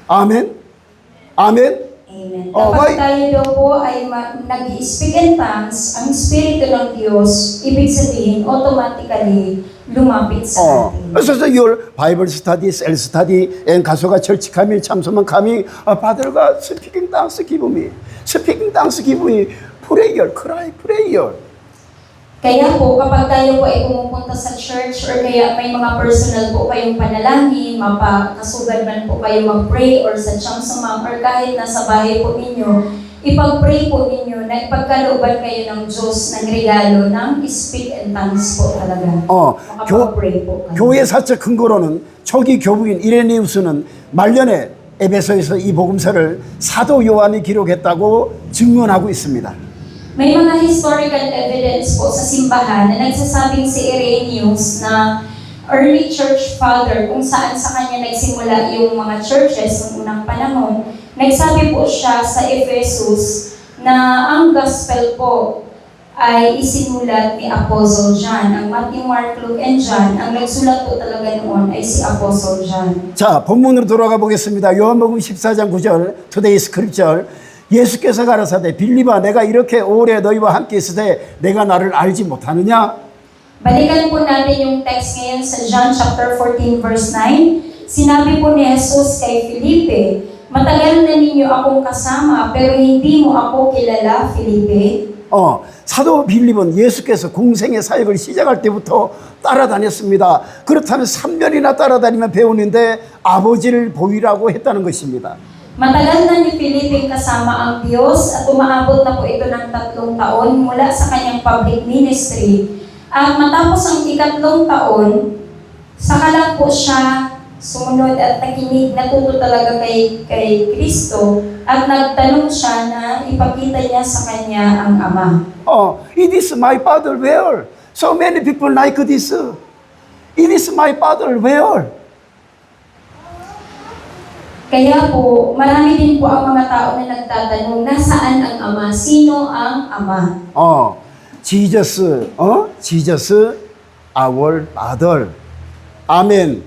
Amen? Amen? Amen. Kapag tayo daw po ay nag-speak in tongues, ang Espiritu ng Diyos, ibig sabihin, automatically, lumapit sa atin. So your Bible studies, L study, and 가수가 church coming, 참소만 coming, Father가 speaking tongues give me. Speaking tongues give me prayer, cry prayer. Kaya po, kapag tayo po ay pumupunta sa church or kaya may mga personal po kayong panalangin, mapakasugad man po kayo mag-pray or sa chamsamang or kahit nasa bahay po ninyo, ipag-pray po ninyo na ipagkalooban kayo ng Diyos ng regalo ng speak and tongues po talaga. Makapag-pray po kayo. 교회 사적 근거로는 초기 교부인 이레니우스는 말년에 에베소에서 이 복음서를 사도 요한이 기록했다고 증언하고 있습니다. May mga historical evidence po sa simbahan na nagsasabing si Irenaeus na early church father kung saan sa kanya nagsimula yung mga churches ng unang panahon. Nagsabi po siya sa Ephesus na ang gospel po ay isinulat ni Apostle John. Ang Matthew, Mark, Luke, and John, ang nagsulat po talaga noon ay si Apostle John. 자, 본문으로 돌아가 보겠습니다. 요한복음 14장 9절, Today's Scripture. 예수께서 가라사대 빌립아 내가 이렇게 오래 너희와 함께 있을 때 내가 나를 알지 못하느냐? Balikan po natin yung text ngayon sa John chapter 14 verse 9. Sinabi po ni Jesus kay Felipe, matagal na ninyo akong kasama pero hindi mo ako kilala, Felipe. 사도 빌립은 예수께서 공생의 사역을 시작할 때부터 따라다녔습니다. 그렇다면 3년이나 따라다니면 배우는데 아버지를 보이라고 했다는 것입니다. Matagal na ni Felipe kasama ang Diyos at umaabot na po ito ng 3 taon mula sa kanyang public ministry. At matapos ang 3 taon, saka lang po siya sumunod at nakinig, natuto talaga kay Kristo at nagtanong siya na ipakita niya sa kanya ang Ama. It is my Father where? So many people like this. It is my Father where? Kaya po, marami din po ang mga tao na nagtatanong, nasaan ang Ama? Sino ang Ama? Jesus, Jesus, our Father. Amen.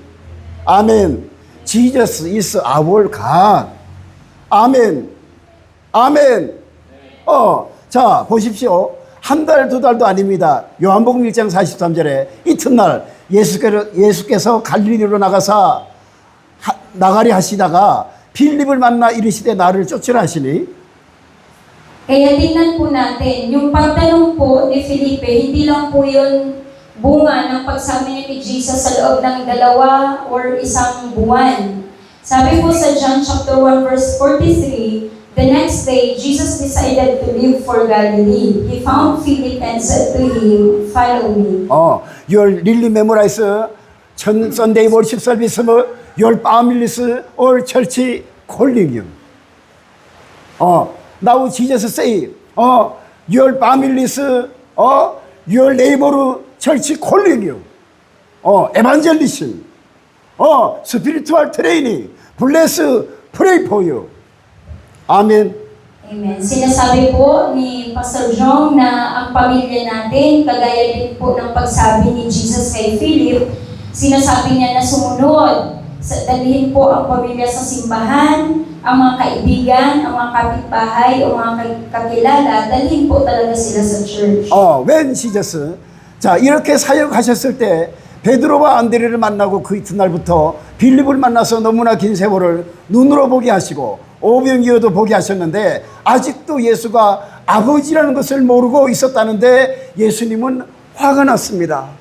Amen. Jesus is our God. 아멘. 아멘. 자, 보십시오. 한 달, 2달도 아닙니다. 요한복음 1장 43절에 이튿날 예수께서 갈릴리로 나가리 하시다가 빌립을 만나 이르시되 나를 쫓으라 하시니 Kaya tingnan po natin, yung pagtanong po ni Felipe, hindi lang po yun bunga ng pagsabi niya kay Jesus sa loob ng 2 or 1 buwan. Sabi po sa John chapter 1 verse 43, the next day, Jesus decided to leave for Galilee. He found Philip and said to him, "Follow me." You really memorize Sunday worship service, your families or church calling you. Now Jesus say, your families, your neighbor church calling you. Evangelism, spiritual training, bless, pray for you. Amen. Amen. Sinasabi po ni Pastor Jong na ang pamilya natin, kagaya din po ng pagsabi ni Jesus kay Philip, sinasabi niya na sumunod. Dalhin po ang pamilya sa simbahan, ang mga kaibigan, ang mga kapitbahay, o mga kakilala, dalhin po talaga sila sa church. When Jesus, 자, 이렇게 사역하셨을 때 베드로와 안드레를 만나고 그 이튿날부터 빌립을 만나서 너무나 긴 세월을 눈으로 보게 하시고 오병이어도 보게 하셨는데 아직도 예수가 아버지라는 것을 모르고 있었다는데 예수님은 화가 났습니다.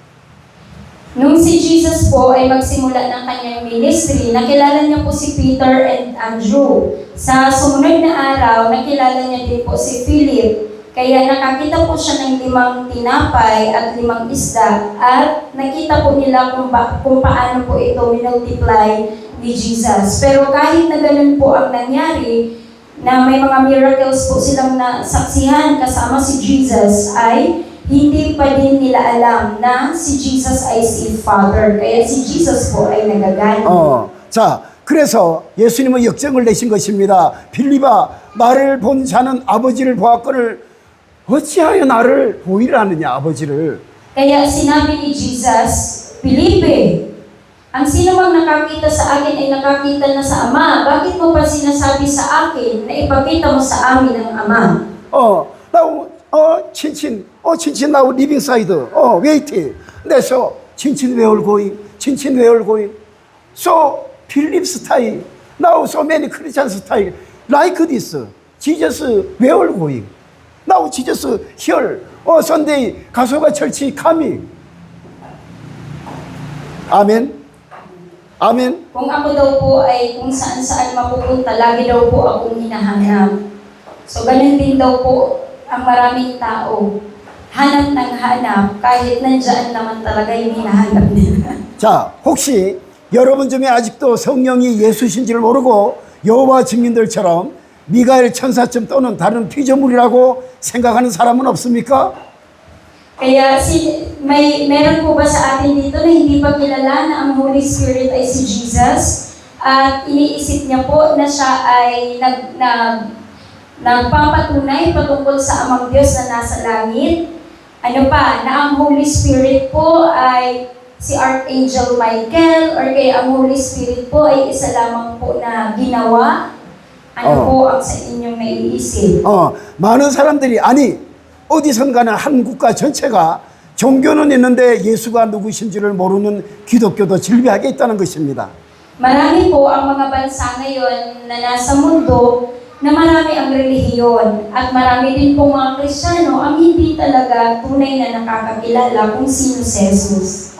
Nung si Jesus po ay magsimula ng kanyang ministry, nakilala niya po si Peter and Andrew. Sa sumunod na araw, nakilala niya din po si Philip. Kaya nakakita po siya ng 5 tinapay at 5 isda at nakita po nila kung paano po ito minultiply ni Jesus. Pero kahit na ganun po ang nangyari, na may mga miracles po silang nasaksihan kasama si Jesus, ay hindi pa din nila alam na si Jesus ay si Father. Kaya si Jesus po ay nagagalit. 자, 그래서 예수님은 역정을 내신 것입니다. 빌립아, 나를 본 자는 아버지를 보았거늘 어찌하여 나를 보이라 하느냐, 아버지를. Kaya sinabi ni Jesus, Felipe, ang sino mang nakakita sa akin ay nakakita na sa Ama. Bakit mo pa sinasabi sa akin na ipakita mo sa amin ang Ama? 친친 now living side. Wait. So 친친 where going? 친친 where going? So Philip style. Now so many Christian style like this. Jesus where going? Now Jesus here. Sunday 가서가 church coming. 아멘. 아멘. Kung ako daw po ay kung saan-saan mapupunta, lagi daw po akong hinahanap. So ganun din daw po ang maraming tao. hanap ng hanap kahit nandiyan naman talaga yung hinahanap nila. 자, 혹시 여러분 중에 아직도 성령이 예수신지를 모르고 여호와 증인들처럼 미가엘 천사쯤 또는 다른 피조물이라고 생각하는 사람은 없습니까? Kaya meron po ba sa atin dito na hindi pa kilala na ang Holy Spirit ay si Jesus at iniisip niya po na siya ay nagpapatunay patungkol sa Amang Diyos na nasa langit? Ano pa, na ang Holy Spirit po ay si Archangel Michael or kaya ang Holy Spirit po ay isa lamang po na ginawa? Ano po ang sa inyong naiisip? 많은 사람들이 아니 어디선가는 한 국가 전체가 종교는 있는데 예수가 누구신지를 모르는 기독교도 질비하게 있다는 것입니다. Marami po ang mga bansa ngayon na nasa mundo na marami ang relihiyon at marami din po mga Kristiyano ang hindi talaga tunay na nakakakilala kung sino si Jesus.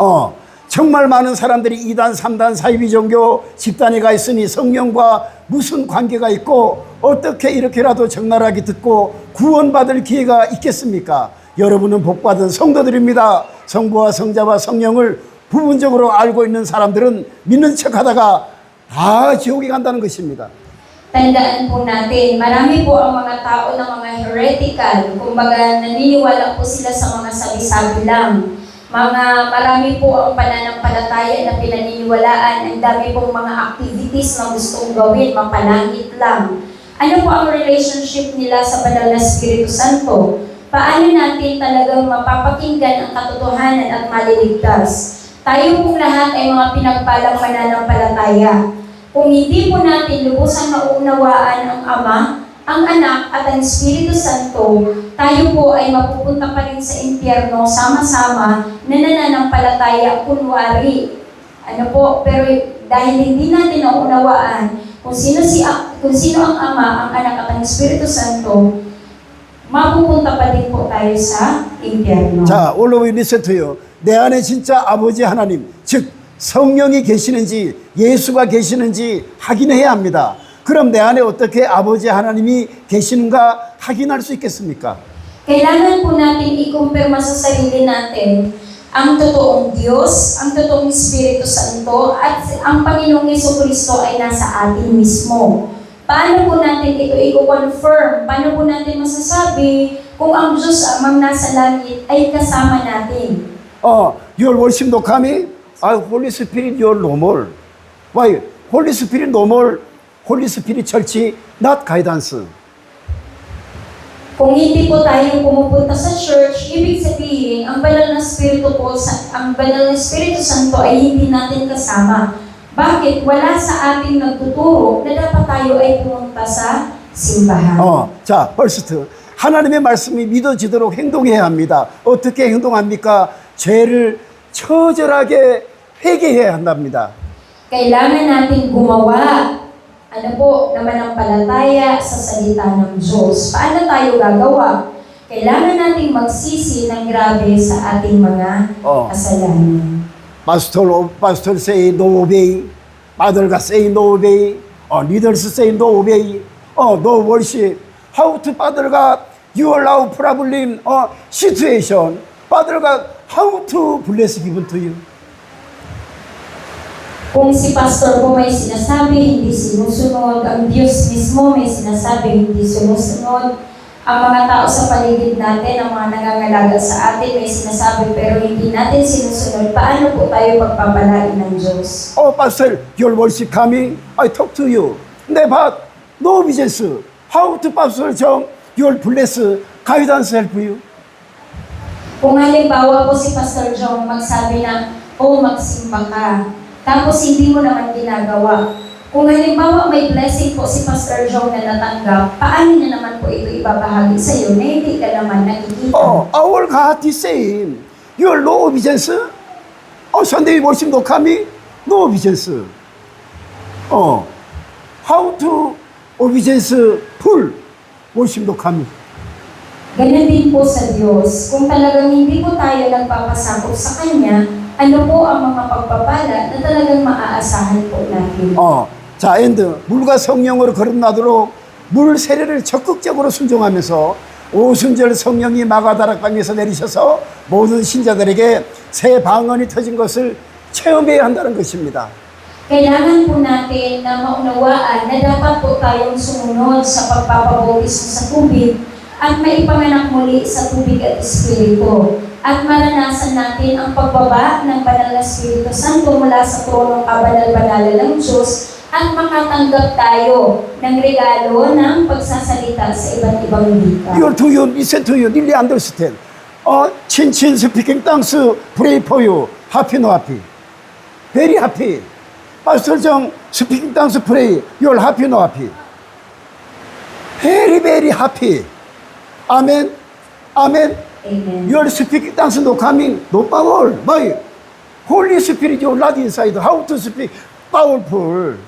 정말 많은 사람들이 2단, 3단, 사이비 종교 집단에 가 있으니 성령과 무슨 관계가 있고 어떻게 이렇게라도 적나라하게 듣고 구원받을 기회가 있겠습니까? 여러분은 복받은 성도들입니다. 성부와 성자와 성령을 부분적으로 알고 있는 사람들은 믿는 척하다가 다 지옥에 간다는 것입니다. Tandaan po natin, marami po ang mga tao na mga heretical, kumbaga naniniwala po sila sa mga sabi-sabi lang. Marami po ang pananampalataya na pinaniniwalaan, ang dami pong mga activities na gustong gawin, mapalangit lang. Ano po ang relationship nila sa Banal na Espiritu Santo? Paano natin talagang mapapakinggan ang katotohanan at maliligtas? Tayo pong lahat ay mga pinagpalang mananampalataya. Kung hindi po natin lubusang maunawaan ang Ama, ang Anak at ang Espiritu Santo, tayo po ay mapupunta pa rin sa impyerno sama-sama na nananampalataya kunwari. Pero dahil hindi natin naunawaan kung sino ang Ama, ang Anak at ang Espiritu Santo, mapupunta pa din po tayo sa impyerno. 자, all of you listen to you. 내 안에 진짜 아버지 하나님, 즉 성령이 계시는지 예수가 계시는지 확인해야 합니다. 그럼 내 안에 어떻게 아버지 하나님이 계시는가 확인할 수 있겠습니까? Kailangan po natin ikumpirma sa sarili natin ang totoong Diyos, ang totoong Espiritu Santo, at ang Panginoong Jesucristo ay nasa atin mismo. Paano po natin ito i-confirm? Paano po natin masasabi kung ang Diyos amang nasa langit ay kasama natin? Your worship no coming? Holy Spirit, you're normal. Why? Holy Spirit normal. Holy Spirit Church, not guidance. Kung hindi po tayo pumupunta sa church, ibig sabihin, ang banal na Espiritu po, ang banal na Espiritu Santo ay hindi natin kasama. Bakit? Wala sa ating nagtuturo na dapat tayo ay pumunta sa simbahan. 자, first, 하나님의 말씀이 믿어지도록 행동해야 합니다. 어떻게 행동합니까? 죄를 처절하게 회개해야 한답니다. Kailangan natin gumawa, na manampalataya sa salita ng Diyos. Paano tayo gagawa? Kailangan nating magsisi ng grabe sa ating mga kasalanan. Pastor say no obey. Father say no obey. Leaders say no obey. No worship. How to Father God, you allow problem situation. Father God, how to bless given to you? Kung si pastor po may sinasabi, hindi sinusunod, ang Diyos mismo may sinasabi, hindi sinusunod, ang mga tao sa paligid natin, ang mga nangangalaga sa atin, may sinasabi pero hindi natin sinusunod, paano po tayo pagpapalain ng Diyos? Pastor, your worship coming, I talk to you. But no business. How to Pastor John, your bless, guidance help you? Kung halimbawa po si Pastor John magsabi na, magsimba ka, tapos hindi mo naman ginagawa. Kung halimbawa may blessing po si Pastor John na natanggap, paano niya naman po ito ibabahagi sa iyo na hindi ka naman nakikita? Our God is saying, your no obedience. Sunday worship no coming, no obedience. How to obedience full worship no coming? Ganyan din po sa Diyos. Kung talagang hindi po tayo nagpapasakop sa Kanya, ano po ang mga pagpapala na talagang maaasahan po natin? 자, 물과 성령으로 거듭나도록 물 세례를 적극적으로 순종하면서 오순절 성령이 마가다락 강에서 내리셔서 모든 신자들에게 새 방언이 터진 것을 체험해야 한다는 것입니다. Kailangan po natin na maunawaan na dapat po tayong sumunod sa pagpapabautismo sa tubig at maipanganak muli sa tubig at Espiritu. At maranasan natin ang pagbaba ng Banal na Espiritu Santo mula sa tronong kabanal-banalan ng Diyos at makatanggap tayo ng regalo ng pagsasalita sa iba't ibang wika. Do you listen to you, really understand? 친친 speaking tongues, pray for you. Happy no happy? Very happy. Pastor John speaking tongues, pray. You're happy no happy? Very, very happy. Amen. Amen. Amen. Your speaking tongues no coming, no power. Why? Holy Spirit, you're not inside. How to speak? Powerful.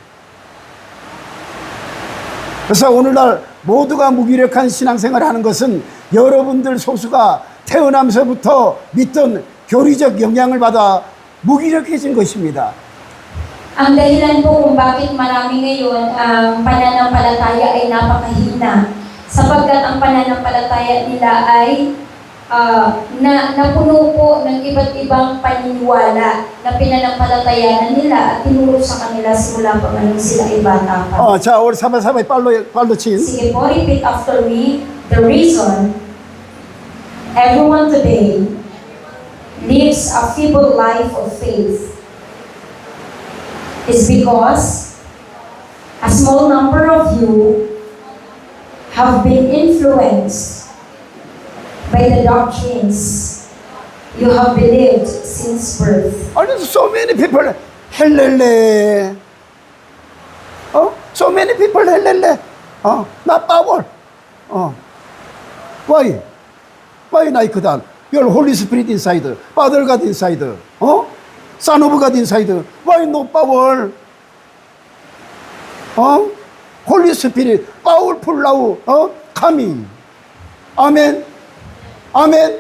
그래서 오늘날 모두가 무기력한 신앙생활을 하는 것은 여러분들 소수가 태어나면서부터 믿던 교리적 영향을 받아 무기력해진 것입니다. Ang dahilan po kung bakit marami ngayon ang pananampalataya ay napakahina sapagkat ang pananampalataya nila ay napuno po ng iba't ibang paniniwala na pinanampalatayanan nila at tinuro sa kanila simula pa man sila ay bata pa. 자, 우리 사바사바이 팔로 친. Sige po, repeat after me. The reason everyone today lives a feeble life of faith is because a small number of you have been influenced by the doctrines you have believed since birth. So many people, 헬렐레. So many people, 헬렐레. Not power. Why? Why like that? Your Holy Spirit inside, Father God inside, Son of God inside. Why no power? Holy Spirit, powerful now, coming. 아멘. 아멘.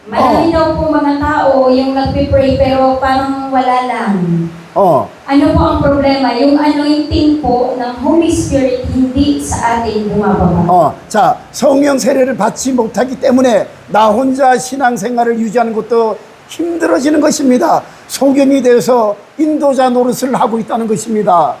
Marami daw po mga tao yung nagpipray pero parang wala lang. Ano po ang problema? Yung anointing po ng Holy Spirit hindi sa atin bumababa. 자, 성령 세례를 받지 못하기 때문에 나 혼자 신앙생활을 유지하는 것도 힘들어지는 것입니다. 소견이 되어서 인도자 노릇을 하고 있다는 것입니다.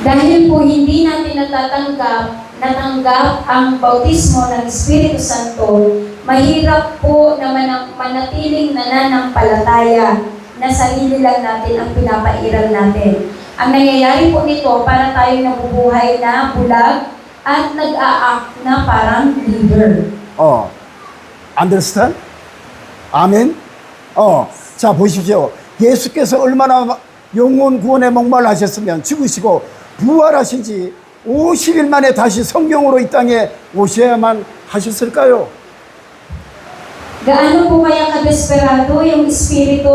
Dahil po hindi natin natanggap ang bautismo ng Espiritu Santo, mahirap po na manatiling nananampalataya na sarili lang natin ang pinapairal natin. Ang nangyayari po nito, para tayong nabubuhay na bulag at nag-a-act na parang leader. Understand? 아멘? 자, 보십시오. 예수께서 얼마나 영혼 구원에 목말라하셨으면 죽으시고 부활하신 지 50일 만에 다시 성령으로 이 땅에 오셔야만 하셨을까요? Gaano po kaya kadesperado yung Espiritu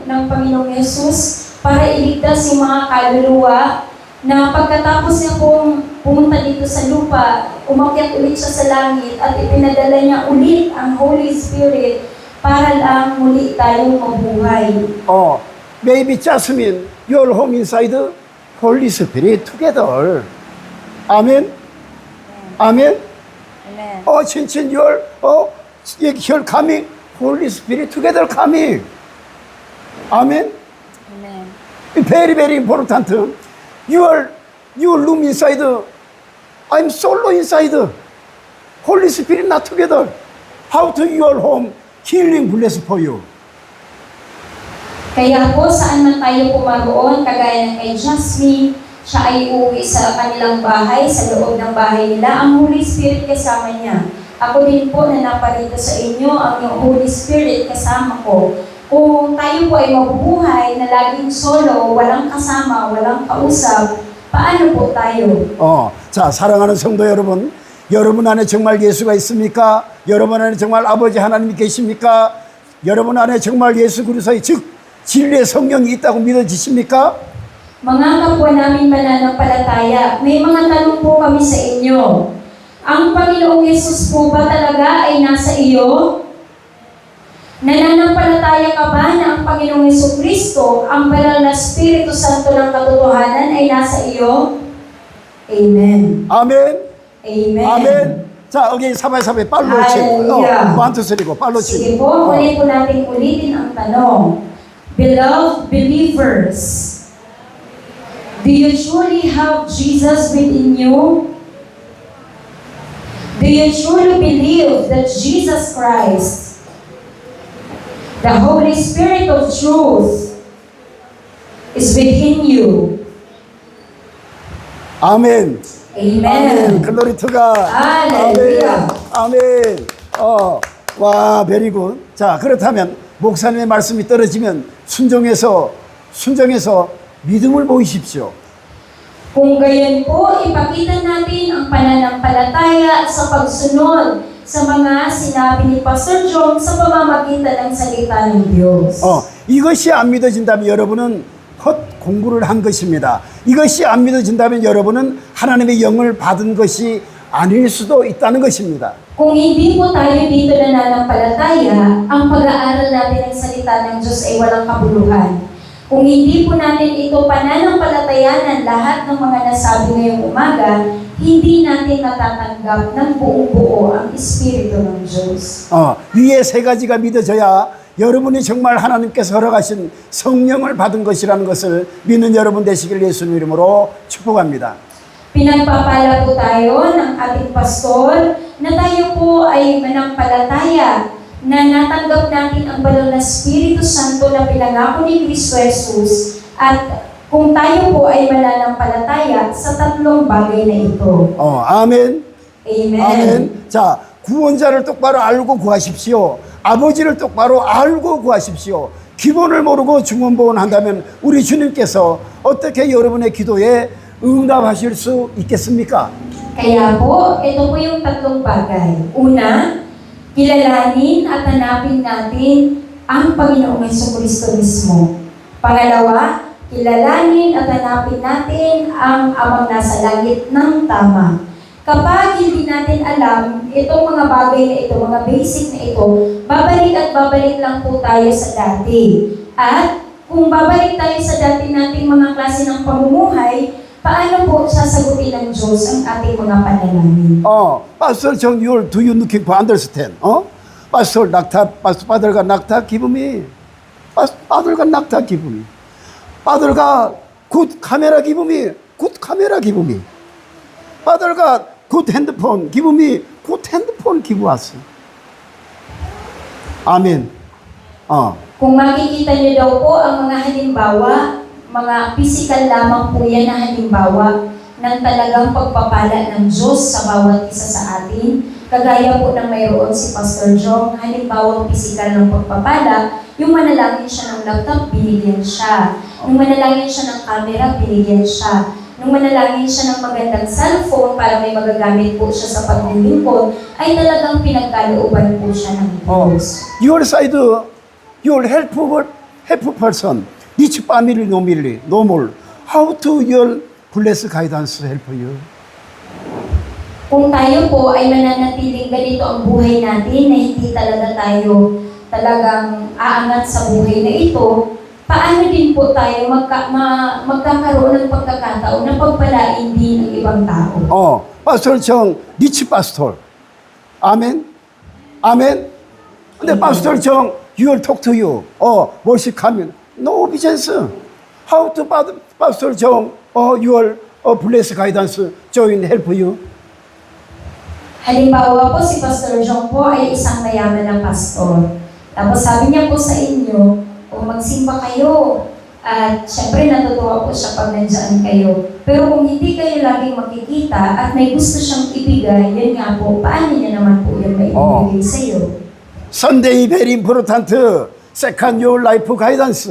ng Panginoong Yesus para iligtas yung mga kaluluwa na pagkatapos niya pong pumunta dito sa lupa, umakyat ulit siya sa langit at ipinadala niya ulit ang Holy Spirit para lang muli tayong mabuhay. Maybe Jasmine, your home inside Holy Spirit together. 아멘? 아멘? Amen. 친친, your coming, Holy Spirit together coming. 아멘? Amen. Very, very important. Your room inside, I'm solo inside. Holy Spirit not together. How to your home, healing bless for you. Kaya po saan man tayo pumaroon, kagaya ng kay Jasmine, siya ay uuwi sa kanilang bahay, sa loob ng bahay nila, ang Holy Spirit kasama niya. Ako din po na naparito sa inyo, ang Holy Spirit kasama ko. Kung tayo po ay mabubuhay na laging solo, walang kasama, walang kausap, paano po tayo? 자, 사랑하는 성도 여러분, 여러분 안에 정말 예수가 있습니까? 여러분 안에 정말 아버지 하나님이 계십니까? 여러분 안에 정말 예수 그리스도의 즉 진리의 성령이 있다고 믿어지십니까? Mga kapwa namin mananampalataya, may mga tanong po kami sa inyo. Ang Panginoong Yesus po ba talaga ay nasa iyo? Nananampalataya ka ba na ang Panginoong Jesucristo, ang banal na Espiritu Santo ng katotohanan ay nasa iyo? Amen. 아멘. Amen. 아멘. 자, 여기 사바사바에 빨로 치고, 완투 쓰리고 빨로 Sige 치고. po, muli po natin ulitin ang tanong. Beloved believers, do you truly have Jesus within you? Do you truly believe that Jesus Christ, the Holy Spirit of truth, is within you? 아멘. Amen. 아멘. 글로리 투가. 할렐루야. 아멘. 와, 베리굿. 자, 그렇다면 목사님의 말씀이 떨어지면 순종해서 믿음을 보이십시오. Kung gayon po, ipakita natin ang pananampalataya sa pagsunod sa mga sinabi ni Pastor John sa pamamagitan ng salita ng Diyos. 이것이 안 믿어진다면 여러분은 헛 공부를 한 것입니다. 이것이 안 믿어진다면 여러분은 하나님의 영을 받은 것이 아닐 수도 있다는 것입니다. Kung hindi po tayo dito nananampalataya, ang pag-aaral natin ng salita ng Diyos ay walang kabuluhan. Kung hindi po natin ito pananampalatayanan lahat ng mga nasabi ngayong umaga, hindi natin matatanggap ng buong-buo ang Espiritu ng Diyos. 위에 세 가지가 믿어져야 여러분이 정말 하나님께서 허락하신 성령을 받은 것이라는 것을 믿는 여러분 되시길 예수님 이름으로 축복합니다. Pinagpapala po tayo ng ating pastor na tayo po ay manampalataya na natanggap natin ang banal na Espiritu Santo na pinangako ni Kristo Jesus at kung tayo po ay mananampalataya sa tatlong bagay na ito. 아멘. Amen. 아멘. 자, 구원자를 똑바로 알고 구하십시오. 아버지를 똑바로 알고 구하십시오. 기본을 모르고 중원보원 한다면 우리 주님께서 어떻게 여러분의 기도에 응답하실 수 있겠습니까? Kaya po, ito po yung tatlong bagay. Una, kilalanin at hanapin natin ang Panginoong Jesucristo mismo. Pangalawa, kilalanin at hanapin natin ang Amang nasa langit ng tama. kapag hindi natin alam itong mga bagay na ito, mga basic na ito, babalik at babalik lang po tayo sa dati. At kung babalik tayo sa dati nating mga klase ng pamumuhay, paano po sasagutin ng Diyos ang ating mga panalangin? Pastor Jong, do you looking for understand? Pastor Father God, 낙타 give me. Father God, 낙타 give me. Father God, good camera give me. Good camera give me. Father God, good handphone give me. Good handphone give us. Amen. Kung makikita niyo daw po ang mga halimbawa, mga physical lamang po yan na halimbawa ng talagang pagpapala ng Diyos sa bawat isa sa atin. Kagaya po ng mayroon si Pastor Jong, halimbawang physical ng pagpapala, yung manalangin siya ng laptop, binigyan siya. Nung manalangin siya ng camera, binigyan siya. Nung manalangin siya ng magandang cellphone para may magagamit po siya sa paglilingkod, ay talagang pinagkalooban po siya ng Diyos. Your side, your helpful person, rich family, no more. How to your blessed guidance help you? Kung tayo po ay mananatiling ganito ang buhay natin na hindi talaga tayo talagang aangat sa buhay na ito, paano din po tayo magkakaroon ng pagkakataon na pagpalain din ng ibang tao? Pastor Jong, rich pastor. Amen? Amen? 근데 Pastor Jong, you will talk to you. worship coming. No obedience. How to Pastor Jong, your blessed guidance join help you? Halimbawa po, si Pastor Jong po ay isang mayaman na pastor. Tapos sabi niya po sa inyo, kung magsimba kayo, at syempre natutuwa po siya pag nandiyan kayo. Pero kung hindi kayo laging makikita at may gusto siyang ibigay, yun nga po, paano niya naman po yun maibigay sa iyo? Sunday very important. Second your life guidance.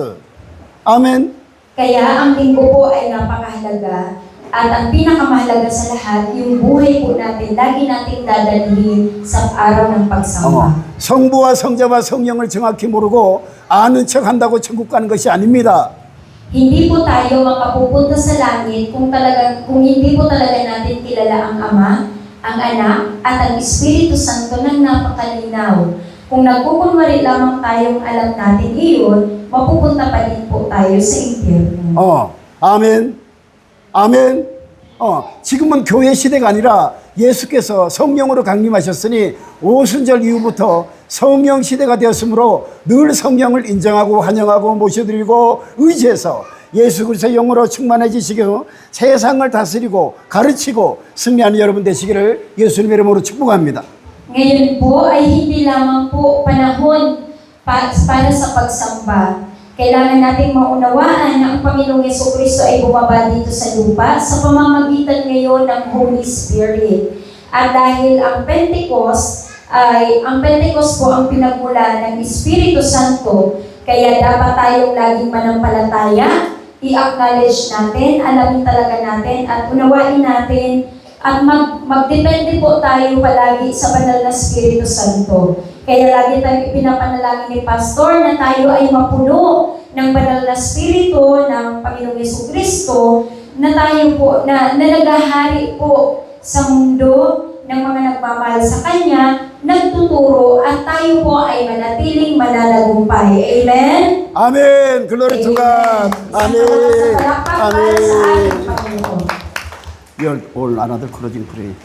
Amen. Kaya ang linggo po ay napakahalaga. At ang pinakamahalaga sa lahat, yung buhay po natin, lagi nating dadalhin sa araw ng pagsamba. 성부와 성자와 성령을 정확히 모르고 아는 척 한다고 천국 가는 것이 아닙니다. Hindi po tayo makapupunta sa langit kung hindi po talaga natin kilala ang Ama, ang Anak, at ang Espiritu Santo ng napakalinaw. Kung nagkukunwari lamang tayong alam natin iyon, mapupunta pa din po tayo sa impyerno. 아멘. 아멘. 지금은 교회 시대가 아니라 예수께서 성령으로 강림하셨으니 오순절 이후부터 성령 시대가 되었으므로 늘 성령을 인정하고 환영하고 모셔드리고 의지해서 예수 그리스도의 영으로 충만해지시고 세상을 다스리고 가르치고 승리하는 여러분 되시기를 예수님 이름으로 축복합니다. Ngayon po ay hindi lamang po panahon para sa pagsamba. Kailangan nating maunawaan na ang Panginoong Jesucristo ay bumaba dito sa lupa sa pamamagitan ngayon ng Holy Spirit. At dahil ang Pentecost po ang pinagmula ng Espiritu Santo, kaya dapat tayong laging manampalataya, i-acknowledge natin, alamin talaga natin, at unawain natin, at magdepende po tayo palagi sa banal na Espiritu Santo. Kaya lagi tayong pinapanalangin ni Pastor na tayo ay mapuno ng banal na Espiritu ng Panginoong Jesucristo, na tayo po, na naghahari po sa mundo ng mga nagmamahal sa Kanya, nagtuturo, at tayo po ay manatiling mananagumpay. Amen? 아멘. Glory to God. 아멘. Amen. You're all another closing prayer.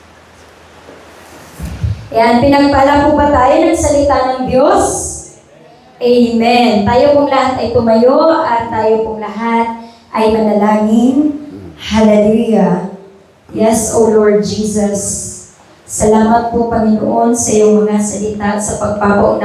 Yan, pinagpala po ba tayo ng salita ng Diyos? Amen. Tayo pong lahat ay tumayo at tayo pong lahat ay manalangin. Hallelujah. Yes, O Lord Jesus. Salamat po, Panginoon, sa iyong mga salita sa pagpapauna.